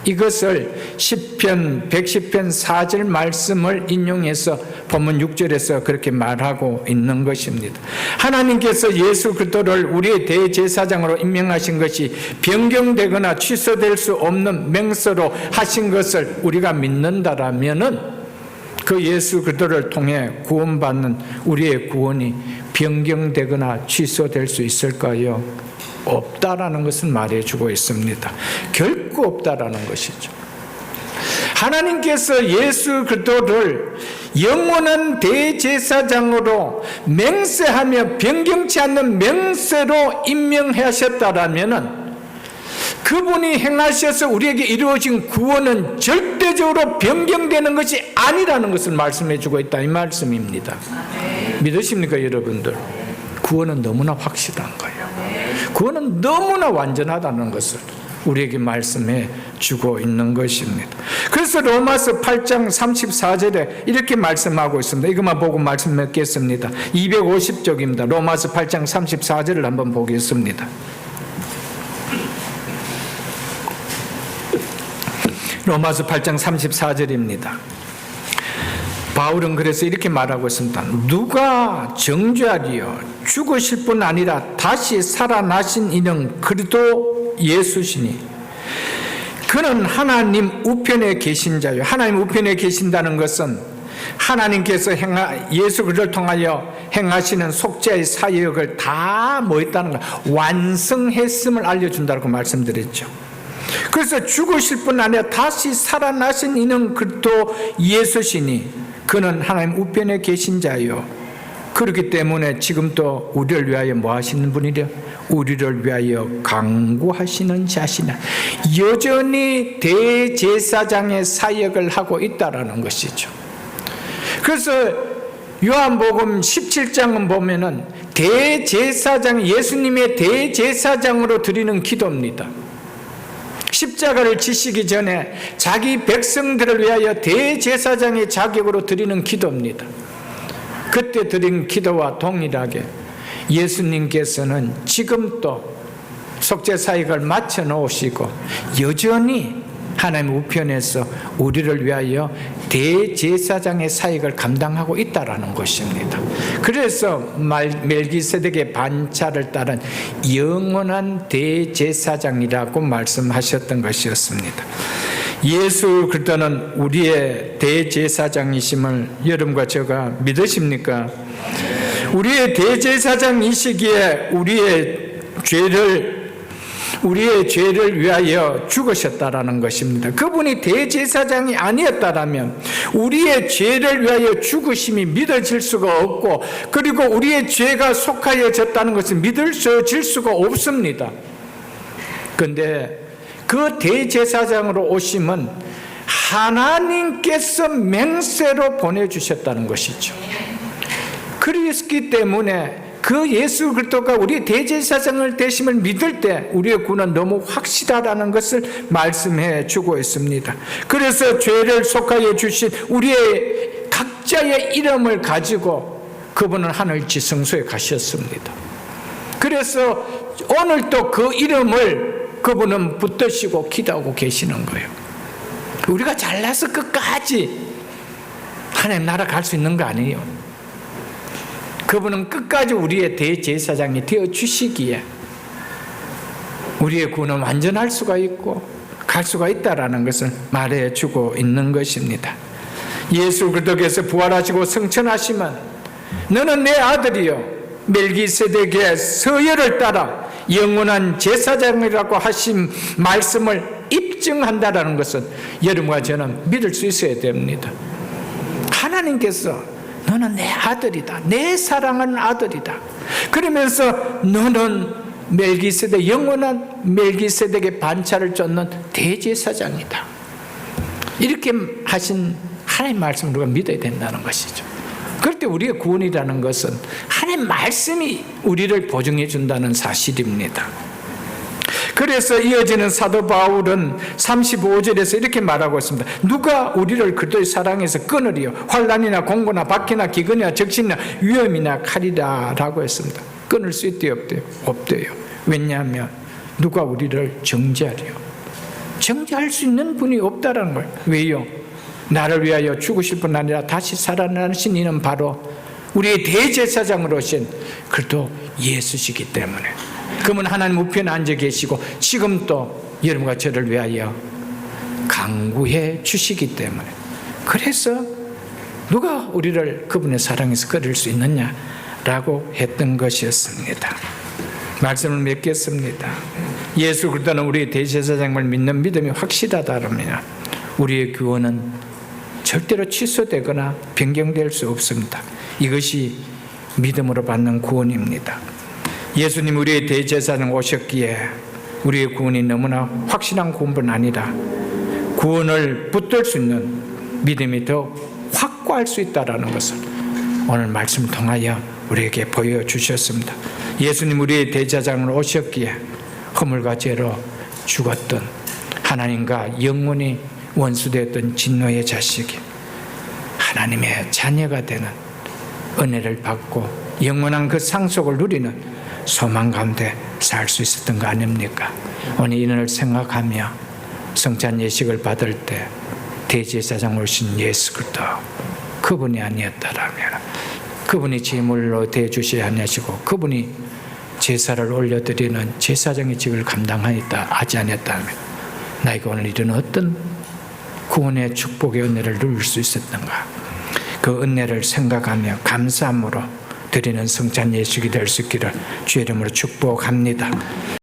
이것을 시편 110편 4절 말씀을 인용해서 본문 6절에서 그렇게 말하고 있는 것입니다. 하나님께서 예수 그리스도를 우리의 대제사장으로 임명하신 것이 변경되거나 취소될 수 없는 맹세로 하신 것을 우리가 믿는다라면은 그 예수 그리스도를 통해 구원받는 우리의 구원이 변경되거나 취소될 수 있을까요? 없다라는 것을 말해주고 있습니다. 결코 없다라는 것이죠. 하나님께서 예수 그리스도를 영원한 대제사장으로 맹세하며 변경치 않는 명세로 임명하셨다라면은 그분이 행하셔서 우리에게 이루어진 구원은 절대적으로 변경되는 것이 아니라는 것을 말씀해 주고 있다 이 말씀입니다. 믿으십니까 여러분들? 구원은 너무나 확실한 거예요. 구원은 너무나 완전하다는 것을 우리에게 말씀해 주고 있는 것입니다. 그래서 로마서 8장 34절에 이렇게 말씀하고 있습니다. 이것만 보고 말씀 맺겠습니다. 250쪽입니다. 로마서 8장 34절을 한번 보겠습니다. 로마서 8장 34절입니다. 바울은 그래서 이렇게 말하고 있습니다. 누가 정죄하리요? 죽으실 뿐 아니라 다시 살아나신 이는 그리스도 예수시니 그는 하나님 우편에 계신 자요. 하나님 우편에 계신다는 것은 하나님께서 예수 그리스도를 통하여 행하시는 속죄의 사역을 다 뭐 했다는 걸 완성했음을 알려준다고 말씀드렸죠. 그래서 죽으실 뿐 아니라 다시 살아나신 이는 그리스도 예수시니 그는 하나님 우편에 계신 자요. 그렇기 때문에 지금도 우리를 위하여 뭐 하시는 분이려? 우리를 위하여 강구하시는 자시나 여전히 대제사장의 사역을 하고 있다라는 것이죠. 그래서 요한복음 17장은 보면은 대제사장, 예수님의 대제사장으로 드리는 기도입니다. 십자가를 지시기 전에 자기 백성들을 위하여 대제사장의 자격으로 드리는 기도입니다. 그때 드린 기도와 동일하게 예수님께서는 지금도 속죄 사역을 마쳐 놓으시고 여전히 하나님 우편에서 우리를 위하여 대제사장의 사역을 감당하고 있다라는 것입니다. 그래서 멜기세덱의 반차를 따른 영원한 대제사장이라고 말씀하셨던 것이었습니다. 예수 그리스도는 우리의 대제사장이심을 여러분과 제가 믿으십니까? 우리의 대제사장이시기에 우리의 죄를 위하여 죽으셨다라는 것입니다. 그분이 대제사장이 아니었다라면 우리의 죄를 위하여 죽으심이 믿어질 수가 없고, 그리고 우리의 죄가 속하여졌다는 것을 믿어질 수가 없습니다. 그런데 그 대제사장으로 오심은 하나님께서 맹세로 보내주셨다는 것이죠. 그렇기 때문에 그 예수 그리스도가 우리 대제사장을 되심을 믿을 때 우리의 구원은 너무 확실하다는 것을 말씀해 주고 있습니다. 그래서 죄를 속하여 주신 우리의 각자의 이름을 가지고 그분은 하늘 지성소에 가셨습니다. 그래서 오늘도 그 이름을 그분은 붙드시고 기도하고 계시는 거예요. 우리가 잘나서 끝까지 하나님 나라 갈 수 있는 거 아니에요. 그분은 끝까지 우리의 대제사장이 되어주시기에 우리의 구원은 완전할 수가 있고 갈 수가 있다라는 것을 말해주고 있는 것입니다. 예수 그리스도께서 부활하시고 승천하시면 너는 내 아들이요 멜기세덱의 서열을 따라 영원한 제사장이라고 하신 말씀을 입증한다라는 것은 여러분과 저는 믿을 수 있어야 됩니다. 하나님께서 너는 내 아들이다. 내 사랑하는 아들이다. 그러면서 너는 멜기세덱, 영원한 멜기세덱의 반차를 쫓는 대제사장이다. 이렇게 하신 하나님 말씀을 우리가 믿어야 된다는 것이죠. 그럴 때 우리의 구원이라는 것은 하나님 말씀이 우리를 보증해 준다는 사실입니다. 그래서 이어지는 사도 바울은 35절에서 이렇게 말하고 있습니다. 누가 우리를 그리스도의 사랑에서 끊으리요? 환난이나 공고나 박해나 기근이나 적신이나 위험이나 칼이라 라고 했습니다. 끊을 수 있대요? 없대요? 없대요. 왜냐하면 누가 우리를 정죄하리요? 정죄할 수 있는 분이 없다라는 거예요. 왜요? 나를 위하여 죽으실 뿐 아니라 다시 살아나신 이는 바로 우리의 대제사장으로 오신 그리스도 예수시기 때문에, 그분은 하나님 우편에 앉아 계시고 지금 또 여러분과 저를 위하여 강구해 주시기 때문에, 그래서 누가 우리를 그분의 사랑에서 끊을 수 있느냐? 라고 했던 것이었습니다. 말씀을 맺겠습니다. 예수 그리스도는 우리의 대제사장을 믿는 믿음이 확실하다면 우리의 구원은 절대로 취소되거나 변경될 수 없습니다. 이것이 믿음으로 받는 구원입니다. 예수님 우리의 대제사장 오셨기에 우리의 구원이 너무나 확실한 구원뿐 아니라 구원을 붙들 수 있는 믿음이 더 확고할 수 있다는 것을 오늘 말씀을 통하여 우리에게 보여주셨습니다. 예수님 우리의 대제사장으로 오셨기에 허물과 죄로 죽었던 하나님과 영원히 원수되었던 진노의 자식이 하나님의 자녀가 되는 은혜를 받고 영원한 그 상속을 누리는 소망 가운데 살 수 있었던 거 아닙니까? 오늘 이날 생각하며 성찬 예식을 받을 때 대제사장 오신 예수 그리스도 그분이 아니었다라면 그분이 제물로 대주셔야 하시고 그분이 제사를 올려드리는 제사장의 직을 감당하였다 하지 않았다면 나에게 오늘 이런 어떤 구원의 축복의 은혜를 누릴 수 있었던가, 그 은혜를 생각하며 감사함으로 드리는 성찬 예식이 될 수 있기를 주의 이름으로 축복합니다.